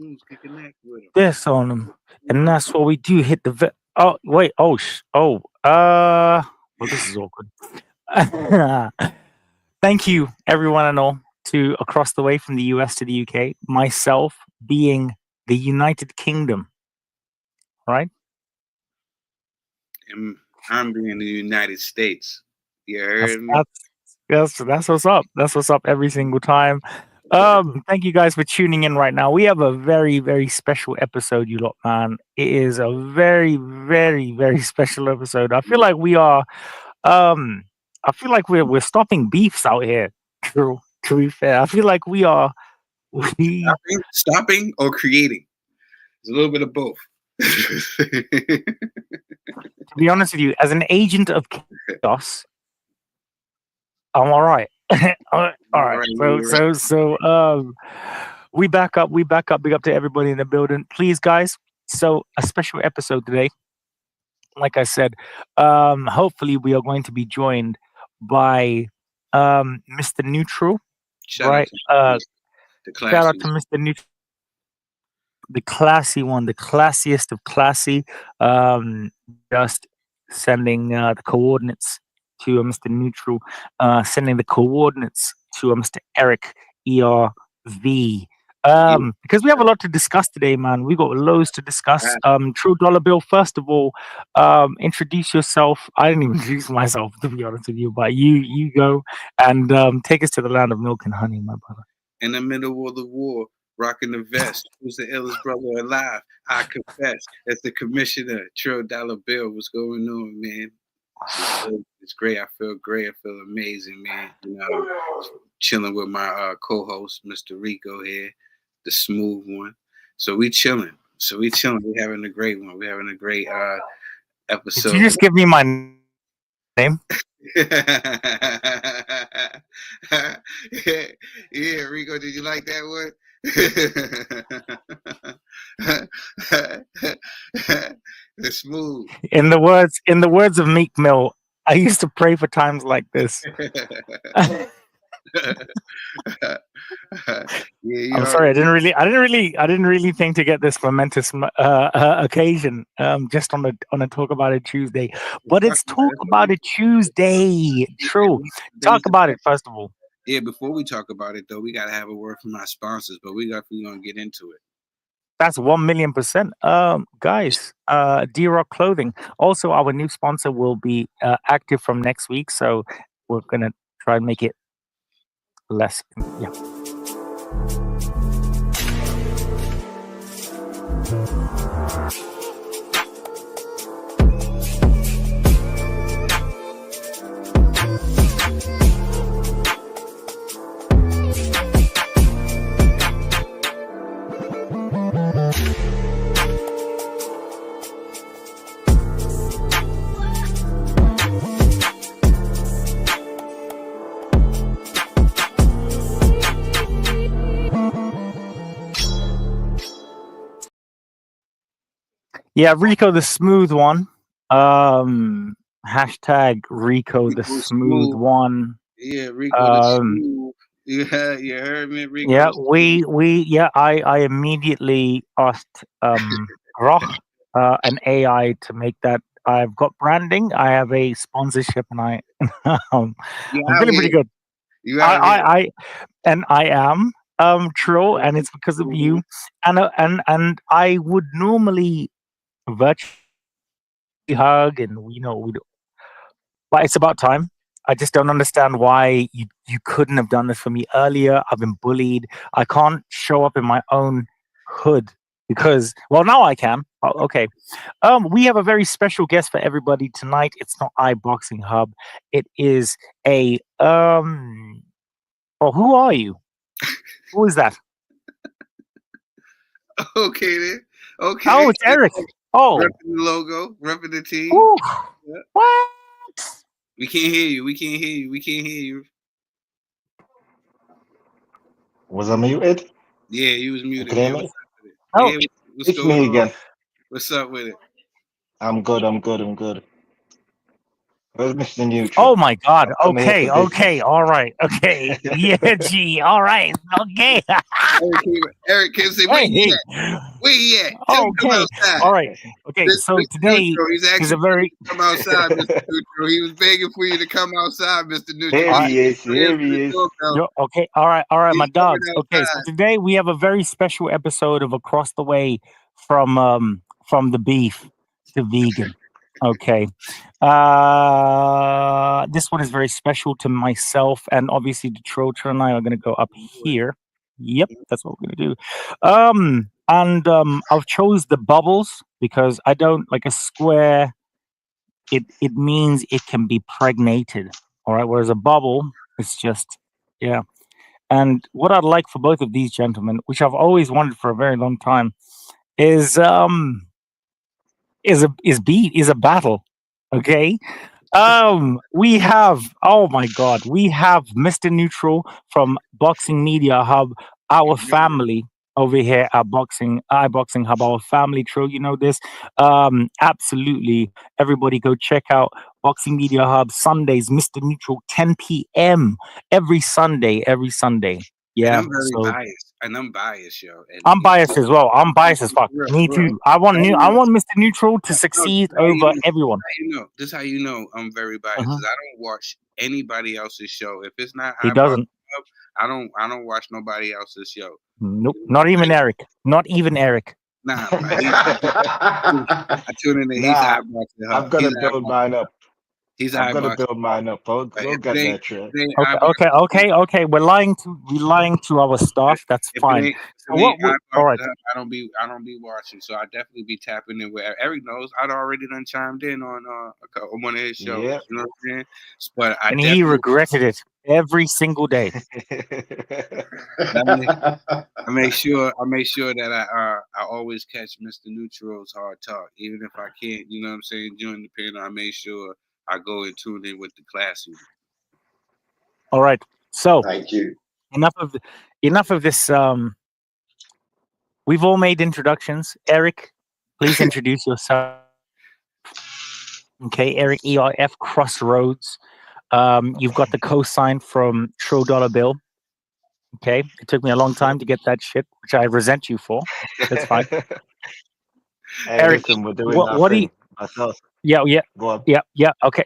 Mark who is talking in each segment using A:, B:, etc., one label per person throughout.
A: Who's can connect with them?
B: this on them, and that's what we do. Hit the oh wait, well, this is awkward. Thank you, everyone and all, to across the way from the US to the UK. Myself being the United Kingdom, right?
A: And I'm being the United States. You
B: That's
A: heard me?
B: that's what's up. That's what's up every single time. Thank you guys for tuning in right now. We have a very, very special episode, you lot, man. It is a very, very, very special episode. I feel like we are I feel like we're stopping beefs out here. True. To be fair. I feel like we are we
A: Stopping or creating. It's a little bit of both.
B: to be honest with you, as an agent of chaos, I'm all right. All right. We back up. Big up to everybody in the building. Please, guys. So a special episode today. Like I said, hopefully we are going to be joined by Mr. Neutral.
A: Shout out to
B: shout out to Mr. Neutral, the classy one, the classiest of classy. Just sending the coordinates to Mr. Neutral, sending the coordinates to Mr. Eric ERV. Because we have a lot to discuss today, man. We got loads to discuss. True Dollar Bill, first of all, introduce yourself. I didn't even introduce myself, to be honest with you, but you go and take us to the land of milk and honey, my brother.
A: In the middle of the war, rocking the vest. Who's the illest brother alive? I confess. As the commissioner, Trill Dollar Bill, what's going on, man? It's great. I feel great. I feel amazing, man. You know, chilling with my co-host, Mr. Ricco here, the smooth one. So we chilling. We're having a great one. We're having a great episode.
B: Did you just give me my name?
A: Yeah, Ricco, did you like that one? The smooth.
B: In the words of Meek Mill, I used to pray for times like this. I'm sorry, I didn't really think to get this momentous occasion just on a Talk About It Tuesday. But it's Talk About It Tuesday. True. Talk about it first of all.
A: Yeah, before we talk about it though, we gotta have a word from our sponsors, but we're gonna get into it.
B: That's 1,000,000%. Guys, D-Rock Clothing. Also, our new sponsor will be active from next week, so we're gonna try and make it less. Yeah. Yeah, Ricco the smooth one. Hashtag Ricco the smooth one.
A: Yeah, Ricco the smooth. Yeah, you heard me, Ricco.
B: Yeah, I immediately asked Roch, an AI, to make that. I've got branding, I have a sponsorship, and I'm feeling pretty good. I am Trill, and it's because of you. And I would normally virtually hug, and but it's about time. I just don't understand why you couldn't have done this for me earlier. I've been bullied. I can't show up in my own hood because, well, now I can. Oh, okay. We have a very special guest for everybody tonight. It's not iBoxingHub. It is a well, who are you? Who is that?
A: Okay then. Okay.
B: Oh, it's Eric. Oh,
A: repping the logo, repping the team.
B: Yeah. What?
A: We can't hear you. We can't hear you.
C: Was I muted?
A: Yeah, you was muted.
C: Okay,
A: man.
C: Oh, yeah, it's me again.
A: What's up with it?
C: I'm good. Where's Mr. Neutral?
B: Oh my God.
C: I'm here
B: Okay.
C: for business.
B: Okay. All right. Okay. Yeah. Gee. All right. Okay.
A: Eric came say, "Where he at? Where he at? Tell him come
B: Okay.
A: outside."
B: All right. Okay. So
A: Mr.
B: today
A: Neutral, he's
B: is a
A: asking
B: very.
A: for you to come outside, Mr. Neutral. He was begging for you to come outside, Mr. Neutral.
C: Here he is. Here he is.
B: Okay. All right. All right. My
A: He's coming
B: dogs. Okay. So today we have a very special episode of Across the Way from the beef to vegan. Okay. This one is very special to myself, and obviously the Trill and I are going to go up here. Yep, that's what we're going to do. I've chose the bubbles because I don't like a square. It means it can be pregnated. All right, whereas a bubble is just yeah. And what I'd like for both of these gentlemen, which I've always wanted for a very long time, is a battle. Okay. We have, oh my God, we have Mr. Neutral from Boxing Media Hub, our family over here at iBoxingHub, our family. Trill, you know this. Absolutely, everybody go check out Boxing Media Hub Sundays, Mr. Neutral, 10 p.m. every Sunday. Yeah,
A: and I'm very biased, and I'm biased, yo. And
B: I'm biased as well. I'm biased as fuck. Me too. I want Mr. Neutral to succeed over everyone.
A: This is how you know I'm very biased. Because I don't watch anybody else's show. If it's not
B: he doesn't.
A: I don't watch nobody else's show.
B: Nope. Not even Eric. Not even Eric.
A: Nah, I tune in.
C: I'm gonna build mine up.
A: I'm
C: gonna build mine up. We'll get there, Trill.
B: Okay. We're lying to our staff. That's fine.
A: All right. I don't be watching, so I definitely be tapping in where Eric knows. I'd already done chimed in on one of his shows.
C: Yep.
A: You know what I'm saying? But
B: he regretted it every single day.
A: I make sure that I always catch Mr. Neutral's hard talk, even if I can't. You know what I'm saying? During the panel, I make sure I go and tune in with the classy.
B: All right. So
C: thank you.
B: Enough of this. We've all made introductions. Eric, please introduce yourself. Okay, Eric ERF Crossroads. You've got the cosign from Trill Dollar Bill. Okay, it took me a long time to get that shit, which I resent you for. That's fine.
C: Hey,
B: Eric,
C: listen, we're doing
B: what do you?
C: Myself.
B: Yeah.
C: Go on.
B: Yeah. Okay.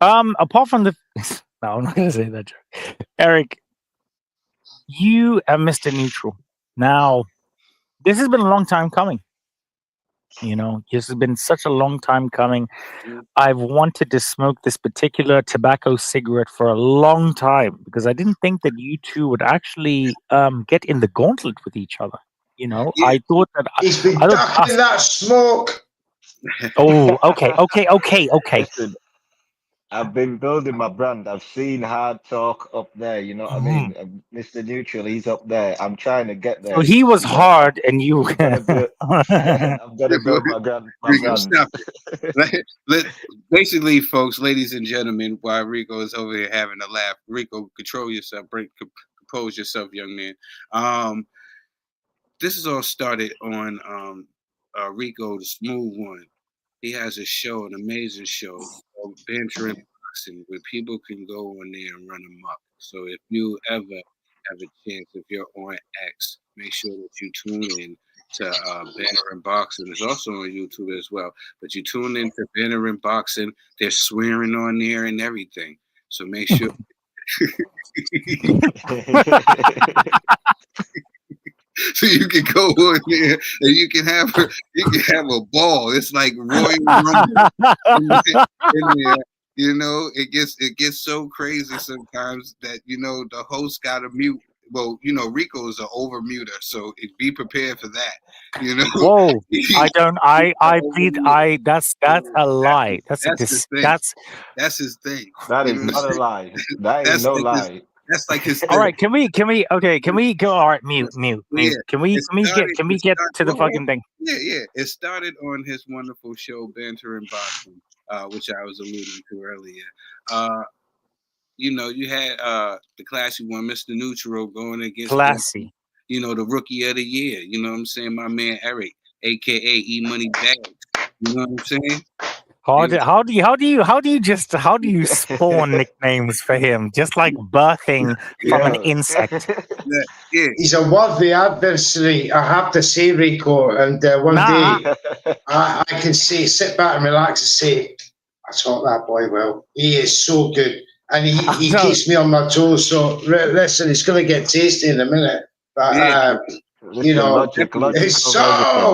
B: Apart from the, no, I'm not gonna say that joke. Eric, you are Mr. Neutral. Now, this has been a long time coming. You know, this has been such a long time coming. I've wanted to smoke this particular tobacco cigarette for a long time because I didn't think that you two would actually get in the gauntlet with each other. You know, yeah. I thought that
D: he's been ducking that smoke.
B: Oh, okay.
C: Listen, I've been building my brand. I've seen Hard Talk up there. You know what I mean? Mr. Neutral, he's up there. I'm trying to get there.
B: So he was hard, and you.
C: I'm gonna build my brand.
A: Basically, folks, ladies and gentlemen, while Ricco is over here having a laugh, Ricco, control yourself. Compose yourself, young man. This is all started on Ricco, the smooth one. He has a show, an amazing show called BanterNBoxing, where people can go on there and run amok. So if you ever have a chance, if you're on X, make sure that you tune in to BanterNBoxing. It's also on YouTube as well. But you tune in to BanterNBoxing. They're swearing on there and everything. So make sure. So you can go on there and you can have a ball. It's like Royal Rumble in there. You know, it gets so crazy sometimes that the host got to mute. Well, Ricco is an over muter, so be prepared for that.
B: Whoa! That's a lie. That's his thing.
A: That's his thing.
C: That is not a lie. That is no lie.
A: That's like his thing.
B: All right, can we go? All right, mute. Yeah. Can we get to the fucking thing?
A: Yeah. It started on his wonderful show, BanterNBoxing, which I was alluding to earlier. You had the classy one, Mr. Neutral, going against
B: classy.
A: The rookie of the year. You know what I'm saying? My man Eric, aka E Money Bags. You know what I'm saying?
B: How do you spawn nicknames for him? Just like birthing from an insect.
A: Yeah.
D: He's a worthy adversary, I have to say, Ricco. And one day I can say, sit back and relax and say, I taught that boy well. He is so good. And he keeps me on my toes. So listen, it's going to get tasty in a minute. But, you know,
C: logical
D: it's
C: of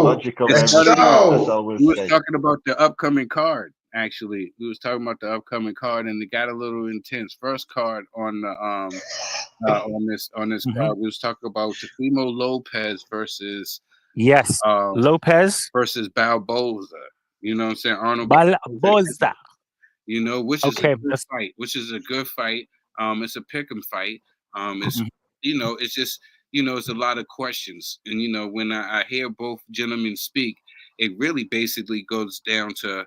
C: everything.
D: That's
C: all we'll
A: we was
C: say.
A: talking about the upcoming card. Actually, we was talking about the upcoming card, and it got a little intense. First card on the on this card, we was talking about Teofimo Lopez versus
B: Lopez
A: versus Barboza. You know what I'm saying? Arnold
B: Barboza.
A: You know, which is a good fight. Which is a good fight. It's a pick'em fight. It's you know, it's just it's a lot of questions, and when I hear both gentlemen speak, it really basically goes down to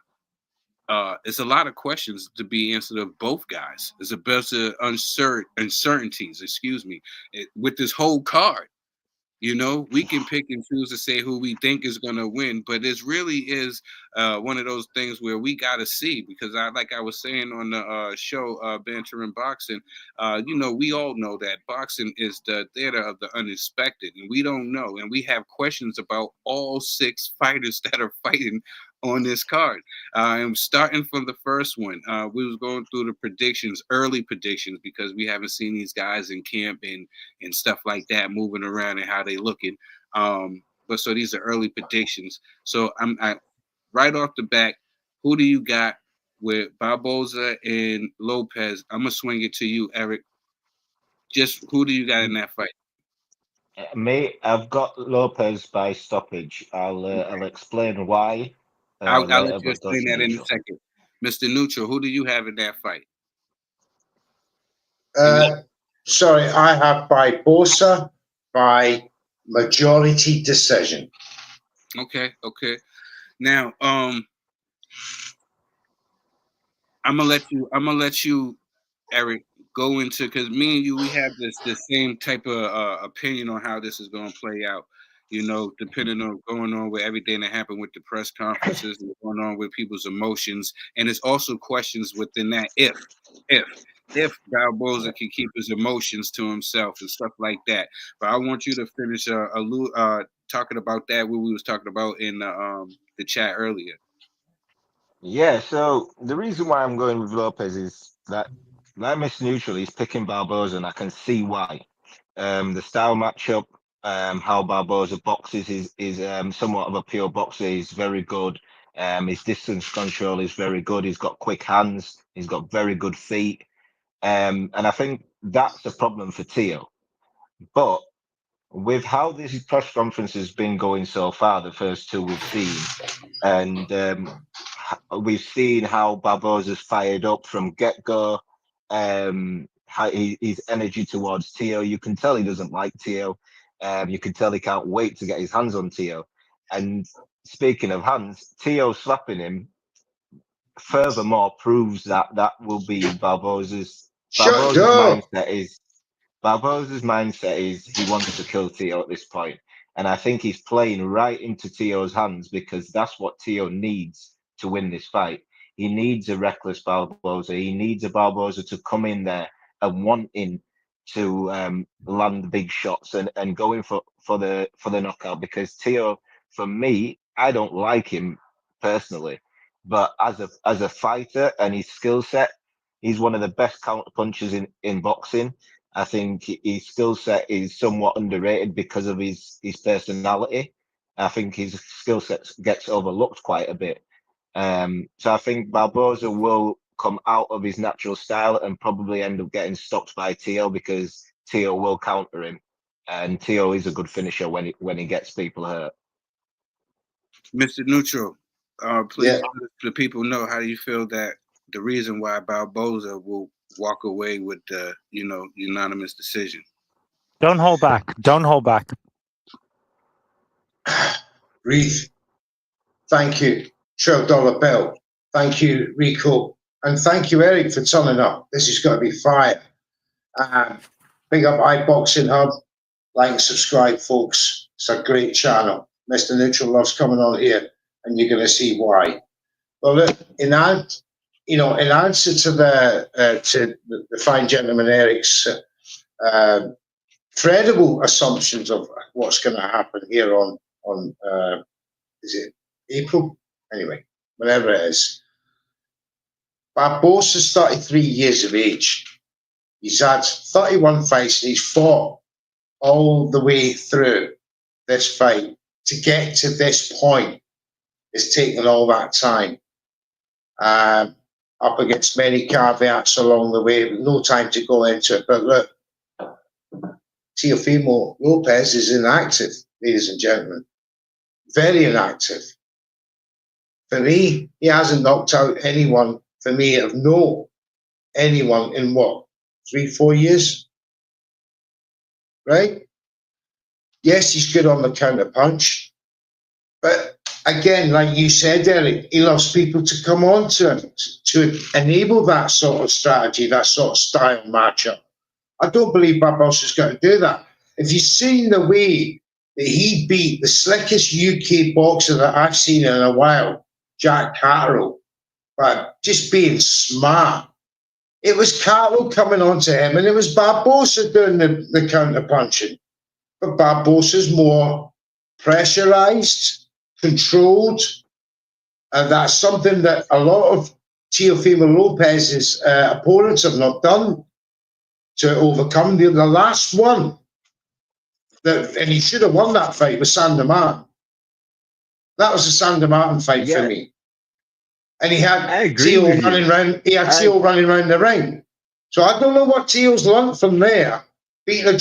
A: it's a lot of questions to be answered of both guys. It's a bunch of uncertainties, excuse me, with this whole card. We can pick and choose to say who we think is going to win, but it really is one of those things where we got to see, because like I was saying on the show, BanterNBoxing, we all know that boxing is the theater of the unexpected, and we don't know, and we have questions about all 6 fighters that are fighting on this card. And starting from the first one, we was going through the predictions, early predictions, because we haven't seen these guys in camp and stuff like that, moving around and how they looking. But so these are early predictions. So I right off the back, who do you got with Barboza and Lopez? I'm gonna swing it to you, Eric. Just who do you got in that fight?
C: I've got Lopez by stoppage. I'll explain why.
A: I'll let you explain that in a second. Mr. Neutral, who do you have in that fight?
D: Sorry, I have Barboza by majority decision.
A: Okay. Now, I'm gonna let you, Eric, go into, because me and you, we have the same type of opinion on how this is gonna play out. Depending on going on with everything that happened with the press conferences and going on with people's emotions, and it's also questions within that if Barboza can keep his emotions to himself and stuff like that. But I want you to finish talking about that, what we was talking about in the chat earlier.
C: Yeah, so the reason why I'm going with Lopez is that, like Mr. Neutral, he's picking Barboza, and I can see why. The style matchup, how Barboza boxes is somewhat of a pure boxer. He's very good. His distance control is very good. He's got quick hands. He's got very good feet. And I think that's a problem for Teo. But with how this press conference has been going so far, the first 2 we've seen, and we've seen how Barboza's fired up from get-go, how his energy towards Teo. You can tell he doesn't like Teo. You can tell he can't wait to get his hands on Teo. And speaking of hands, Teo slapping him furthermore proves that will be Barboza's mindset is he wants to kill Teo at this point. And I think he's playing right into Teo's hands, because that's what Teo needs to win this fight. He needs a reckless Barboza. He needs a Barboza to come in there and wanting to land the big shots and going for the knockout, because Teo, for me, I don't like him personally, but as a fighter and his skill set, he's one of the best counter punchers in boxing. I think his skill set is somewhat underrated because of his personality. I think his skill set gets overlooked quite a bit. So I think Barboza will come out of his natural style and probably end up getting stopped by Teo, because Teo will counter him, and Teo is a good finisher when he gets people hurt.
A: Mr. Neutral, please let the people know, how do you feel that the reason why Barboza will walk away with the unanimous decision?
B: Don't hold back.
D: Reeve, thank you. $12 bill. Thank you, Ricco. And thank you, Eric, for turning up. This is going to be fire. Big up iBoxingHub. Like and subscribe, folks. It's a great channel. Mr. Neutral loves coming on here, and you're going to see why. Well, look, in answer to the fine gentleman Eric's credible assumptions of what's going to happen here on is it April? Anyway, whatever it is. Barbosa's 33 years of age. He's had 31 fights and he's fought all the way through this fight to get to this point. It's taken all that time. Up against many caveats along the way, with no time to go into it. But look, Teofimo Lopez is inactive, ladies and gentlemen. Very inactive. For me, he hasn't knocked out anyone, for me, of no anyone in what, 3-4 years? Right? Yes, he's good on the counter punch. But again, like you said, Eric, he loves people to come on to him to enable that sort of strategy, that sort of style matchup. I don't believe Barbosa's going to do that. If you've seen the way that he beat the slickest UK boxer that I've seen in a while, Jack Catterall, but just being smart. It was Catterall coming on to him, and it was Barbosa doing the counter punching. But Barbosa's more pressurized, controlled, and that's something that a lot of Teofimo Lopez's opponents have not done to overcome. The last one, and he should have won that fight, was Sander Martin. That was a Sander Martin fight for me. And he had Teo running around. He had Teo running around the ring. So I don't know what Teo's learned from there. Beating a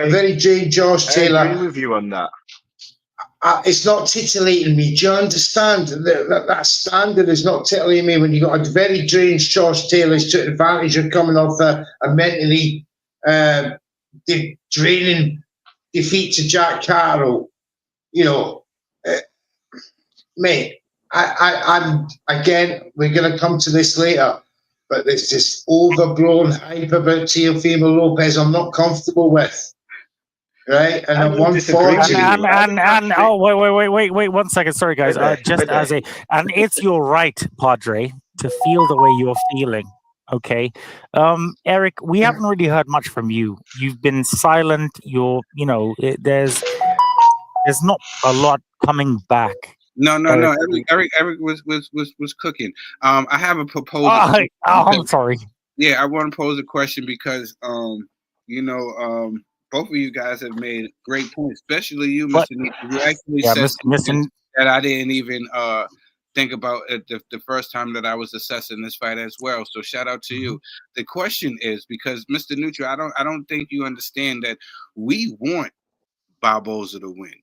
D: very trained Josh Taylor.
C: I agree with you on that.
D: It's not titillating me. Do you understand? That standard is not titillating me when you got a very trained Josh Taylor who's took advantage of coming off a mentally draining defeat to Jack Catterall. You know, mate, I'm again, we're going to come to this later, but there's this overblown hype about Teofimo Lopez I'm not comfortable with. Right, and at 140,
B: and oh wait, 1 second, sorry guys, and it's your right, Padre, to feel the way you're feeling. Okay, Eric, we haven't really heard much from you. You've been silent. There's not a lot coming back.
A: No. Eric was cooking. I have a proposal.
B: I'm sorry.
A: Yeah, I want to pose a question because both of you guys have made great points, especially you, Mr. Nick. You actually said something that I didn't even think about at the first time that I was assessing this fight as well. So shout out to you. The question is, because Mr. Neutral, I don't think you understand that we want Barbosa to win.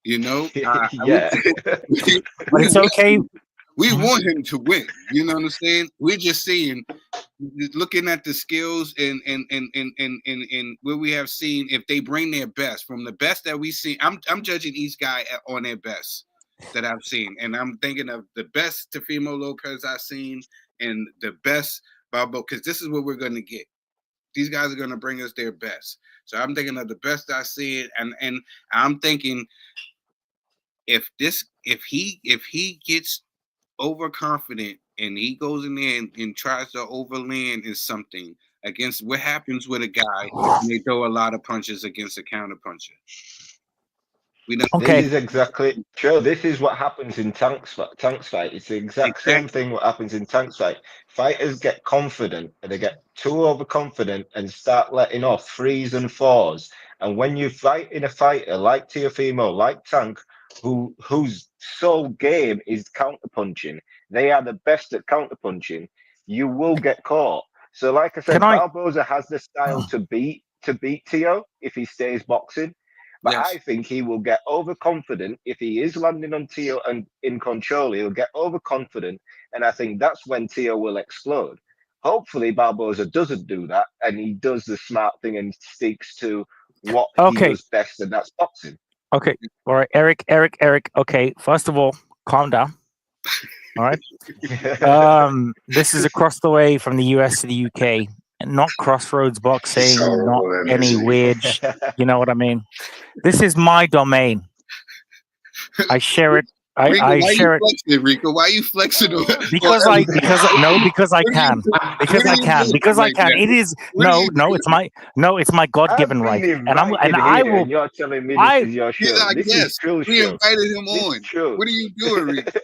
B: But it's okay.
A: We want him to win. You know what I'm saying? We're just saying, looking at the skills and where we have seen, if they bring their best, from the best that we see, I'm judging each guy on their best that I've seen, and I'm thinking of the best Teofimo Lopez I've seen and the best Barbosa, because this is what we're going to get. These guys are going to bring us their best. So I'm thinking of the best I see, and I'm thinking if he gets overconfident and he goes in there and tries to overland in something against what happens with a guy when they throw a lot of punches against a counter puncher.
C: This is exactly true. This is what happens in Tank's fight. It's the exact same thing what happens in Tank's fight. Fighters get confident and they get too overconfident and start letting off 3s and 4s. And when you fight in a fighter like Teofimo, like Tank, whose sole game is counterpunching, they are the best at counterpunching, you will get caught. So like I said, Barbosa has the style to beat Teo if he stays boxing. But I think he will get overconfident if he is landing on Teo and in control. He'll get overconfident, and I think that's when Teo will explode. Hopefully, Barbosa doesn't do that, and he does the smart thing and sticks to what he does best, and that's boxing.
B: Okay, all right, Eric. Okay, first of all, calm down. All right. This is across the way from the US to the UK. Not crossroads boxing, not any weird, you know what I mean? This is my domain. I share it
A: Ricco,
B: I
A: why
B: share
A: you
B: it
A: flexing, Ricco? Why you flexing?
B: because I can because I can. It is it's my God
C: I've
B: given
C: been
B: right, and
C: invited
B: I
C: here,
B: will
C: and you're telling me this
B: I
C: is your
A: He's
C: show.
A: our
C: This is
A: guest.
C: Trill
A: We
C: show.
A: invited him
C: This
A: on.
C: Trill.
A: What are you doing, Ricco?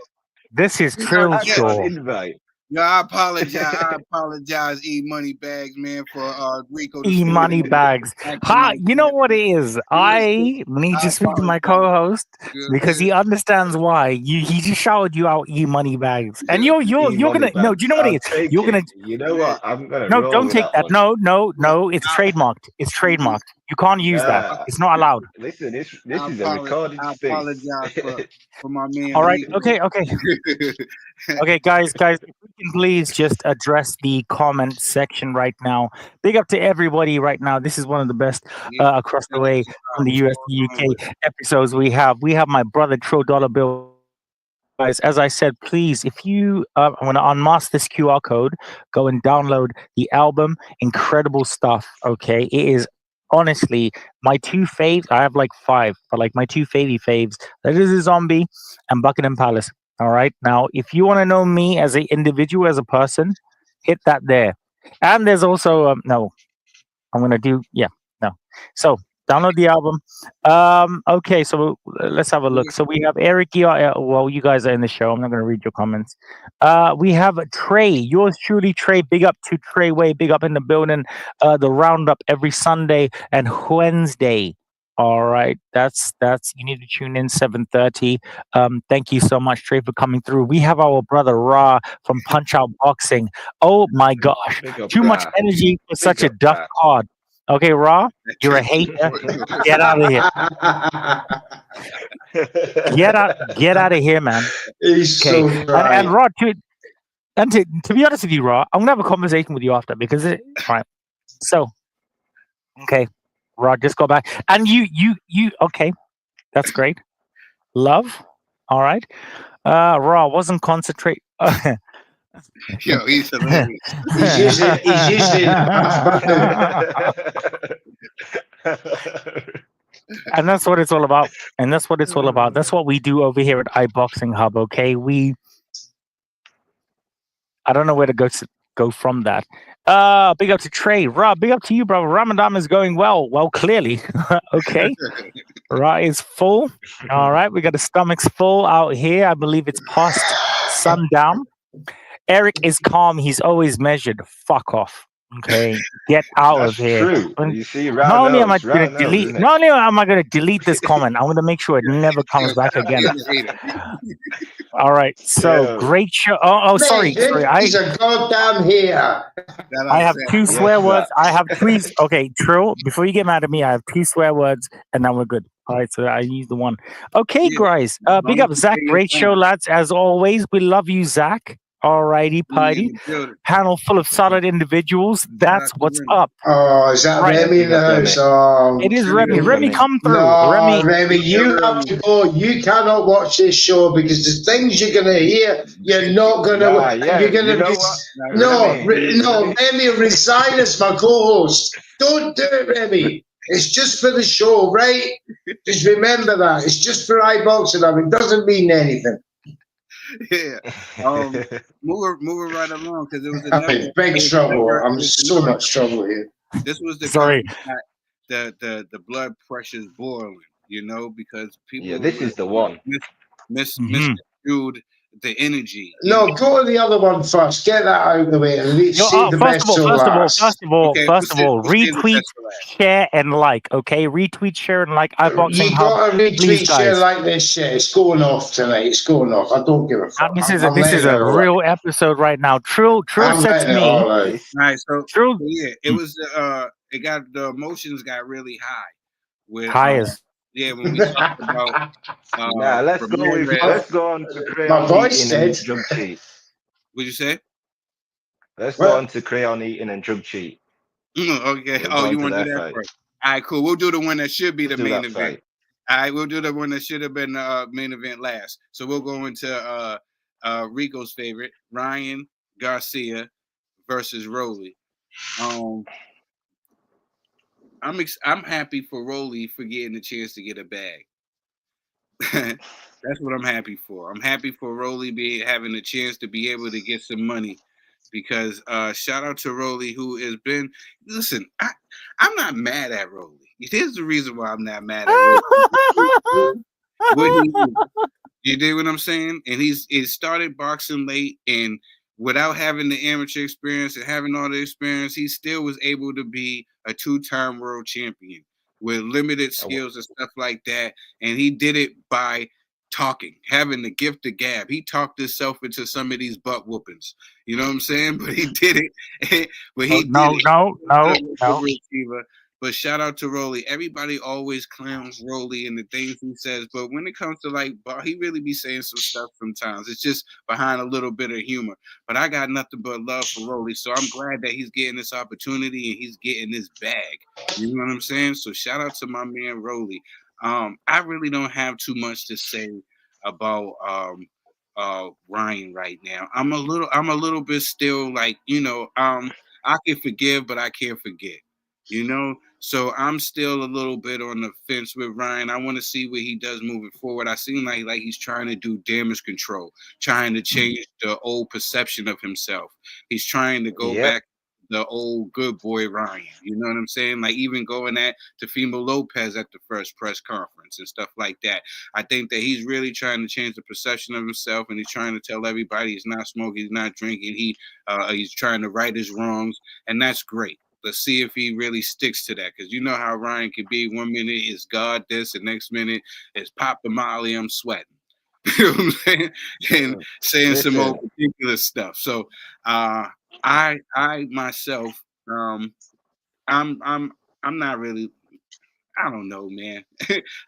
B: this is
A: He's our
B: Trill
C: I got an
B: Show.
C: invite.
A: No, I apologize. I apologize, money bags, man, for Ricco to feel
B: Money bags.
A: acting
B: Ha!
A: like
B: You know
A: that.
B: what it is? I need to speak to my co-host because he understands why. He just showered you out money bags, and you're
C: E-money
B: gonna no. Do you know what
C: I'll
B: it is?
C: take
B: You're
C: it.
B: gonna
C: You know what? I'm gonna
B: no.
C: roll
B: Don't
C: with
B: take
C: that
B: that.
C: one.
B: No. It's trademarked. It's trademarked. You can't use that.
C: Nah,
B: It's not allowed.
C: listen, this is a recorded
A: I
C: space.
A: apologize for my man.
B: All right.
A: Ricco.
B: Okay, guys, if we can please just address the comment section right now. Big up to everybody right now. This is one of the best across the way from the US to UK episodes we have. We have my brother Trill Dollar Bill. Guys, as I said, please, if you, I'm going to unmask this QR code, go and download the album. Incredible stuff, okay? It is honestly my two faves. I have like five, but like my two faves. That is a Zombie and Buckingham Palace. All right. Now, if you want to know me as an individual, as a person, hit that there. And there's also, no, I'm going to do, no. So download the album. Okay, so let's have a look. So we have Eric. Well, you guys are in the show. I'm not going to read your comments. We have Trey. Yours truly, Trey. Big up to Trey Way. Big up in the building. The roundup every Sunday and Wednesday. All right, that's you need to tune in 7:30. Thank you so much, Trey, for coming through. We have our brother Ra from Punch Out Boxing. Oh my gosh, too much energy for such a duff card. Okay, Ra, you're a hater. Get out of here. Get out of here, man.
D: He's
B: Okay,
D: so dry.
B: and Ra, to be honest with you, Ra, I'm gonna have a conversation with you after because right. So, okay, Ra, just go back and you. Okay, that's great. Love, all right. Ra wasn't concentrate.
A: Yo, he's hilarious.
D: He's usually
B: and that's what it's all about. That's what we do over here at iBoxingHub. Okay, I don't know where to go from that. Big up to Trey. Rob, big up to you, brother. Ramadan is going well. Well, clearly. Okay. Ra is full. All right. We got the stomachs full out here. I believe it's past sundown. Eric is calm. He's always measured. Fuck off. Okay, get out
C: That's
B: of here.
C: true. You see,
B: Not only am I going to delete this comment, I'm going to make sure it never comes back again. All right. So great show. Oh, sorry.
D: He's a goddamn hater.
B: I have two swear words. I have three. Okay, Trill. Before you get mad at me, I have two swear words, and then we're good. All right. So I use the one. Okay, guys. Big up, Zach. Great show, lads. As always, we love you, Zach. Alrighty, party. Panel full of solid individuals. That's what's up.
D: Oh, is that Remy in the house? Oh,
B: it is Remy. Remy, come through.
D: No, Remy, you have to go. You cannot watch this show because the things you're going to hear, you're not going to. You're going to. No, Remy, resign as my co-host. Don't do it, Remy. It's just for the show, right? Just remember that. It's just for iBoxing. It doesn't mean anything.
A: Yeah. Moving right along because it was another
D: big trouble. I'm so much trouble here.
A: This was the the blood pressure's boiling, because people.
C: Yeah, this is the one.
A: Misconstrued the energy.
D: No, go to the other one first. Get that out of the way. First
B: of all, retweet, share, and like. Okay, retweet, share, and like. iBoxing
D: You got to retweet, share, like this shit. It's going off tonight. It's going off. I don't give a fuck.
B: This is a real episode right now. Trill said to me.
A: All right, so Trill, it was the emotions got really high. With
B: highest.
A: When we talked about
C: let's go on to crayon eating and drug cheat.
A: What'd you say?
C: Let's go on to crayon eating and drug cheat.
A: Okay. You want to do that first? All right, cool. We'll do the one that should be the main event. All right, we'll do the one that should have been the main event last. So we'll go into Rico's favorite, Ryan Garcia versus Rolly. I'm happy for Rolly for getting the chance to get a bag, That's what I'm happy for. I'm happy for Rolly having a chance to be able to get some money, because shout out to Rolly, who has been. Listen, I'm not mad at Rolly. Here's the reason why I'm not mad at Rolly. What he is. You dig what I'm saying? And he started boxing late, and without having the amateur experience and having all the experience, he still was able to be a 2-time world champion with limited skills and stuff like that. And he did it by talking, having the gift of gab. He talked himself into some of these butt whoopings. You know what I'm saying? But he did it. But he did it. No. But shout out to Rolly. Everybody always clowns Rolly and the things he says. But when it comes to like, he really be saying some stuff sometimes. It's just behind a little bit of humor. But I got nothing but love for Rolly. So I'm glad that he's getting this opportunity and he's getting this bag. You know what I'm saying? So shout out to my man Rolly. I really don't have too much to say about Ryan right now. I'm a little bit still like, I can forgive, but I can't forget. So I'm still a little bit on the fence with Ryan. I want to see what he does moving forward. I seem like he's trying to do damage control, trying to change the old perception of himself. He's trying to go back the old good boy Ryan. You know what I'm saying? Like even going at Teofimo Lopez at the first press conference and stuff like that. I think that he's really trying to change the perception of himself, and he's trying to tell everybody he's not smoking, he's not drinking. He's trying to right his wrongs, and that's great. Let's see if he really sticks to that, because you know how Ryan can be. 1 minute is God this, the next minute is pop the Molly, I'm sweating. You know what I'm saying? And saying some old ridiculous stuff. So I myself, I'm not really. I don't know, man.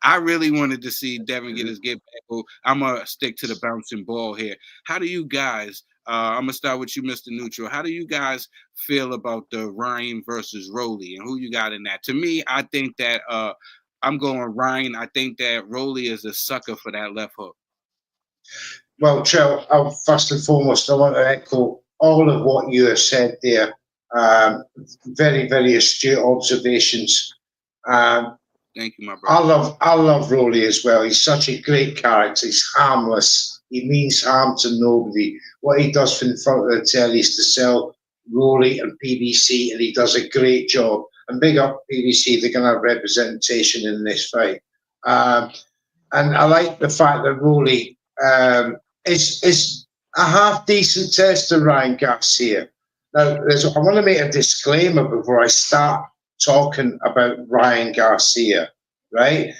A: I really wanted to see Devin get his get back. I'm gonna stick to the bouncing ball here. How do you guys? I'm gonna start with you, Mr. Neutral. How do you guys feel about the Ryan versus Rolly, and who you got in that? To me, I think that I'm going Ryan. I think that Rolly is a sucker for that left hook.
D: Well, Trill, first and foremost, I want to echo all of what you have said there. Very, very astute observations.
A: Thank you, my brother.
D: I love Rolly as well. He's such a great character. He's harmless. He means harm to nobody. What he does in front of the telly is to sell Rolly and PBC, and he does a great job. And big up PBC, they're going to have representation in this fight. And I like the fact that Rolly is a half decent test to Ryan Garcia. Now, I want to make a disclaimer before I start talking about Ryan Garcia, right?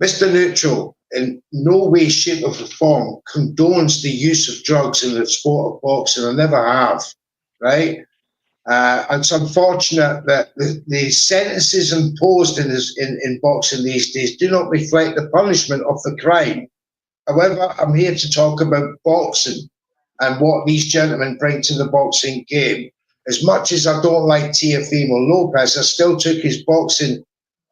D: Mr. Neutral, in no way, shape, or form condones the use of drugs in the sport of boxing. I never have, right? And it's unfortunate that the sentences imposed in boxing these days do not reflect the punishment of the crime. However, I'm here to talk about boxing and what these gentlemen bring to the boxing game. As much as I don't like Teofimo Lopez, I still took his boxing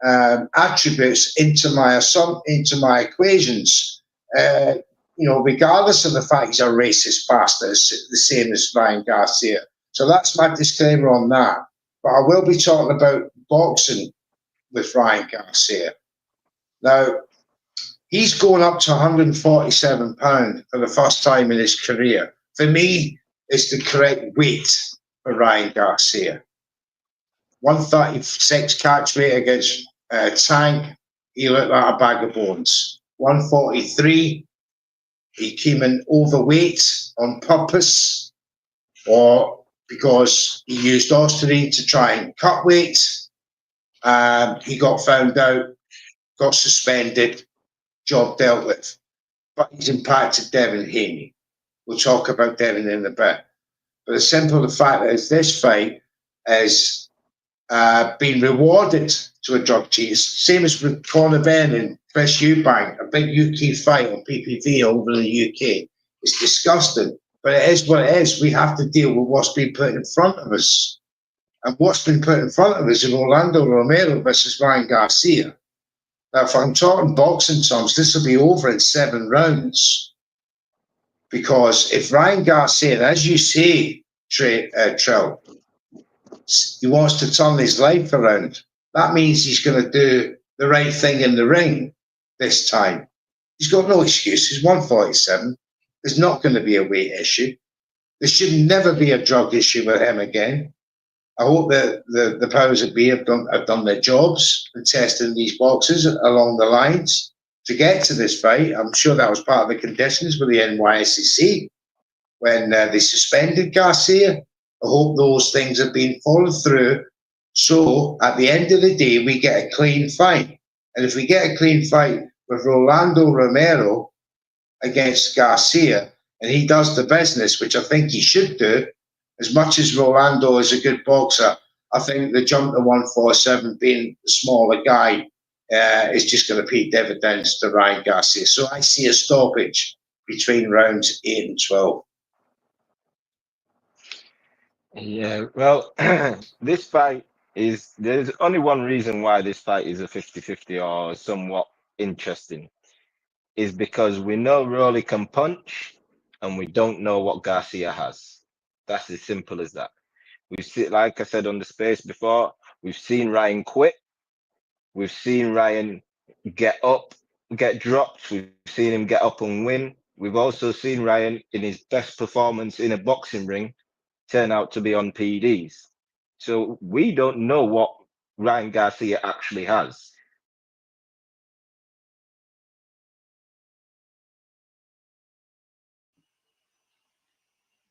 D: attributes into my equations. Regardless of the fact he's a racist bastard, it's the same as Ryan Garcia. So that's my disclaimer on that. But I will be talking about boxing with Ryan Garcia. Now, he's going up to 147 pounds for the first time in his career. For me, it's the correct weight for Ryan Garcia. 136 catch weight against Tank, he looked like a bag of bones. 143, he came in overweight on purpose, or because he used Osterine to try and cut weight. He got found out, got suspended, job dealt with. But he's impacted Devin Haney. We'll talk about Devin in a bit. But the simple fact is this fight has been rewarded to a drug cheat. Same as with Conor Benn and Chris Eubank, a big UK fight on PPV over in the UK. It's disgusting, but it is what it is. We have to deal with what's been put in front of us. And what's been put in front of us is Orlando Romero versus Ryan Garcia. Now, if I'm talking boxing terms, this will be over in 7 rounds. Because if Ryan Garcia, as you say, Trill, he wants to turn his life around, that means he's going to do the right thing in the ring this time. He's got no excuse. He's 147. There's not going to be a weight issue. There should never be a drug issue with him again. I hope that the powers that be have done their jobs in testing these boxes along the lines to get to this fight. I'm sure that was part of the conditions with the NYSCC when they suspended Garcia. I hope those things have been followed through. So at the end of the day, we get a clean fight. And if we get a clean fight with Rolando Romero against Garcia, and he does the business, which I think he should do, as much as Rolando is a good boxer, I think the jump to 147, being the smaller guy, is just going to pay dividends to Ryan Garcia. So I see a stoppage between rounds 8 and 12.
C: Yeah, well, this fight there's only one reason why this fight is a 50-50 or somewhat interesting, is because we know Rolly can punch and we don't know what Garcia has. That's as simple as that. We've seen, like I said on the space before, we've seen Ryan quit. We've seen Ryan get up, get dropped. We've seen him get up and win. We've also seen Ryan in his best performance in a boxing ring turn out to be on PEDs. So we don't know what Ryan Garcia actually has.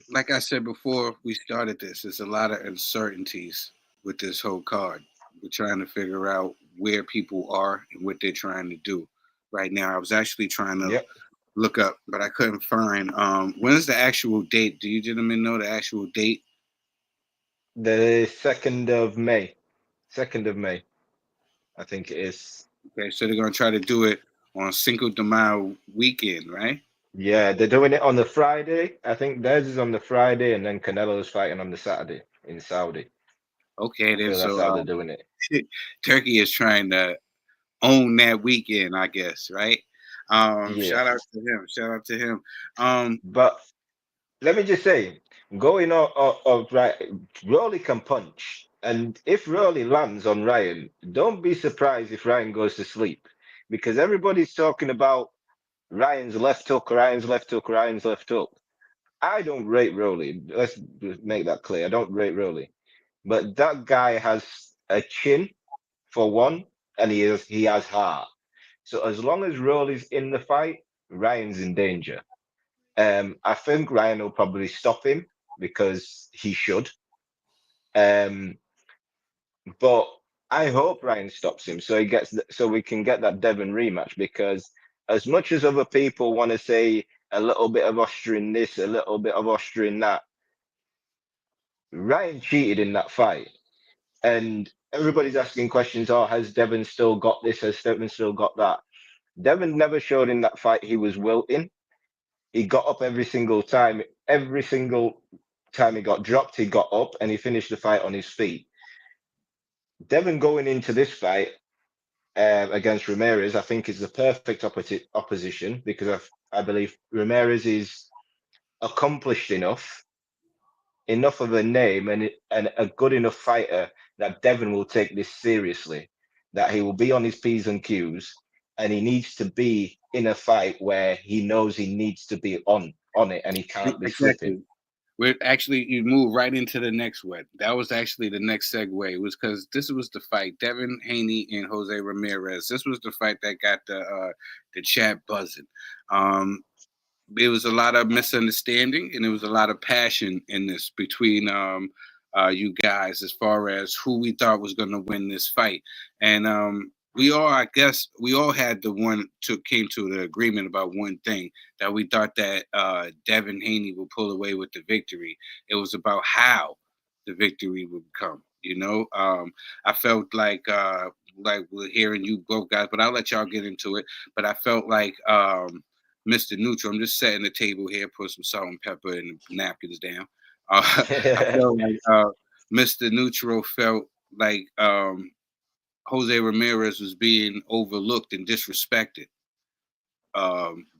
A: Like I said before we started this, there's a lot of uncertainties with this whole card. We're trying to figure out where people are and what they're trying to do. Right now, I was actually trying to look up, but I couldn't find. When is the actual date? Do you gentlemen know the actual date?
C: The 2nd of May. 2nd of May, I think it is.
A: Okay, so they're gonna try to do it on Cinco de Mayo weekend, right?
C: Yeah, they're doing it on the Friday. I think theirs is on the Friday, and then Canelo's fighting on the Saturday in Saudi.
A: Okay, then
C: So that's how they're doing it.
A: Turkey is trying to own that weekend, I guess, right? Shout out to him. Shout out to him.
C: But let me just say, going on right, Rolly can punch, and if Rolly lands on Ryan, don't be surprised if Ryan goes to sleep, because everybody's talking about Ryan's left hook, Ryan's left hook, Ryan's left hook. I don't rate Rolly. Let's make that clear. I don't rate Rolly, but that guy has a chin for one, and he has heart. So as long as Rolly's in the fight, Ryan's in danger. I think Ryan will probably stop him because he should. But I hope Ryan stops him so so we can get that Devon rematch, because as much as other people want to say a little bit of Austrian this, a little bit of Austrian that, Ryan cheated in that fight. And everybody's asking questions, oh, has Devon still got this? Has Devon still got that? Devon never showed in that fight he was wilting. He got up every single time. Every single time he got dropped, he got up and he finished the fight on his feet. Devon going into this fight against Ramirez, I think, is the perfect opposition, because I believe Ramirez is accomplished enough of a name and a good enough fighter that Devon will take this seriously, that he will be on his P's and Q's, and he needs to be in a fight where he knows he needs to be on it and he can't be slipping.
A: You move right into the next one. That was actually the next segue. It was because this was the fight, Devin Haney and Jose Ramirez. This was the fight that got the chat buzzing. There was a lot of misunderstanding and there was a lot of passion in this between you guys as far as who we thought was going to win this fight. And we all had came to the agreement about one thing, that we thought that Devin Haney would pull away with the victory. It was about how the victory would come. I felt like we're hearing you both guys, but I'll let y'all get into it. But I felt like Mr. Neutral, I'm just setting the table here, put some salt and pepper and napkins down. I felt like Mr. Neutral felt like Jose Ramirez was being overlooked and disrespected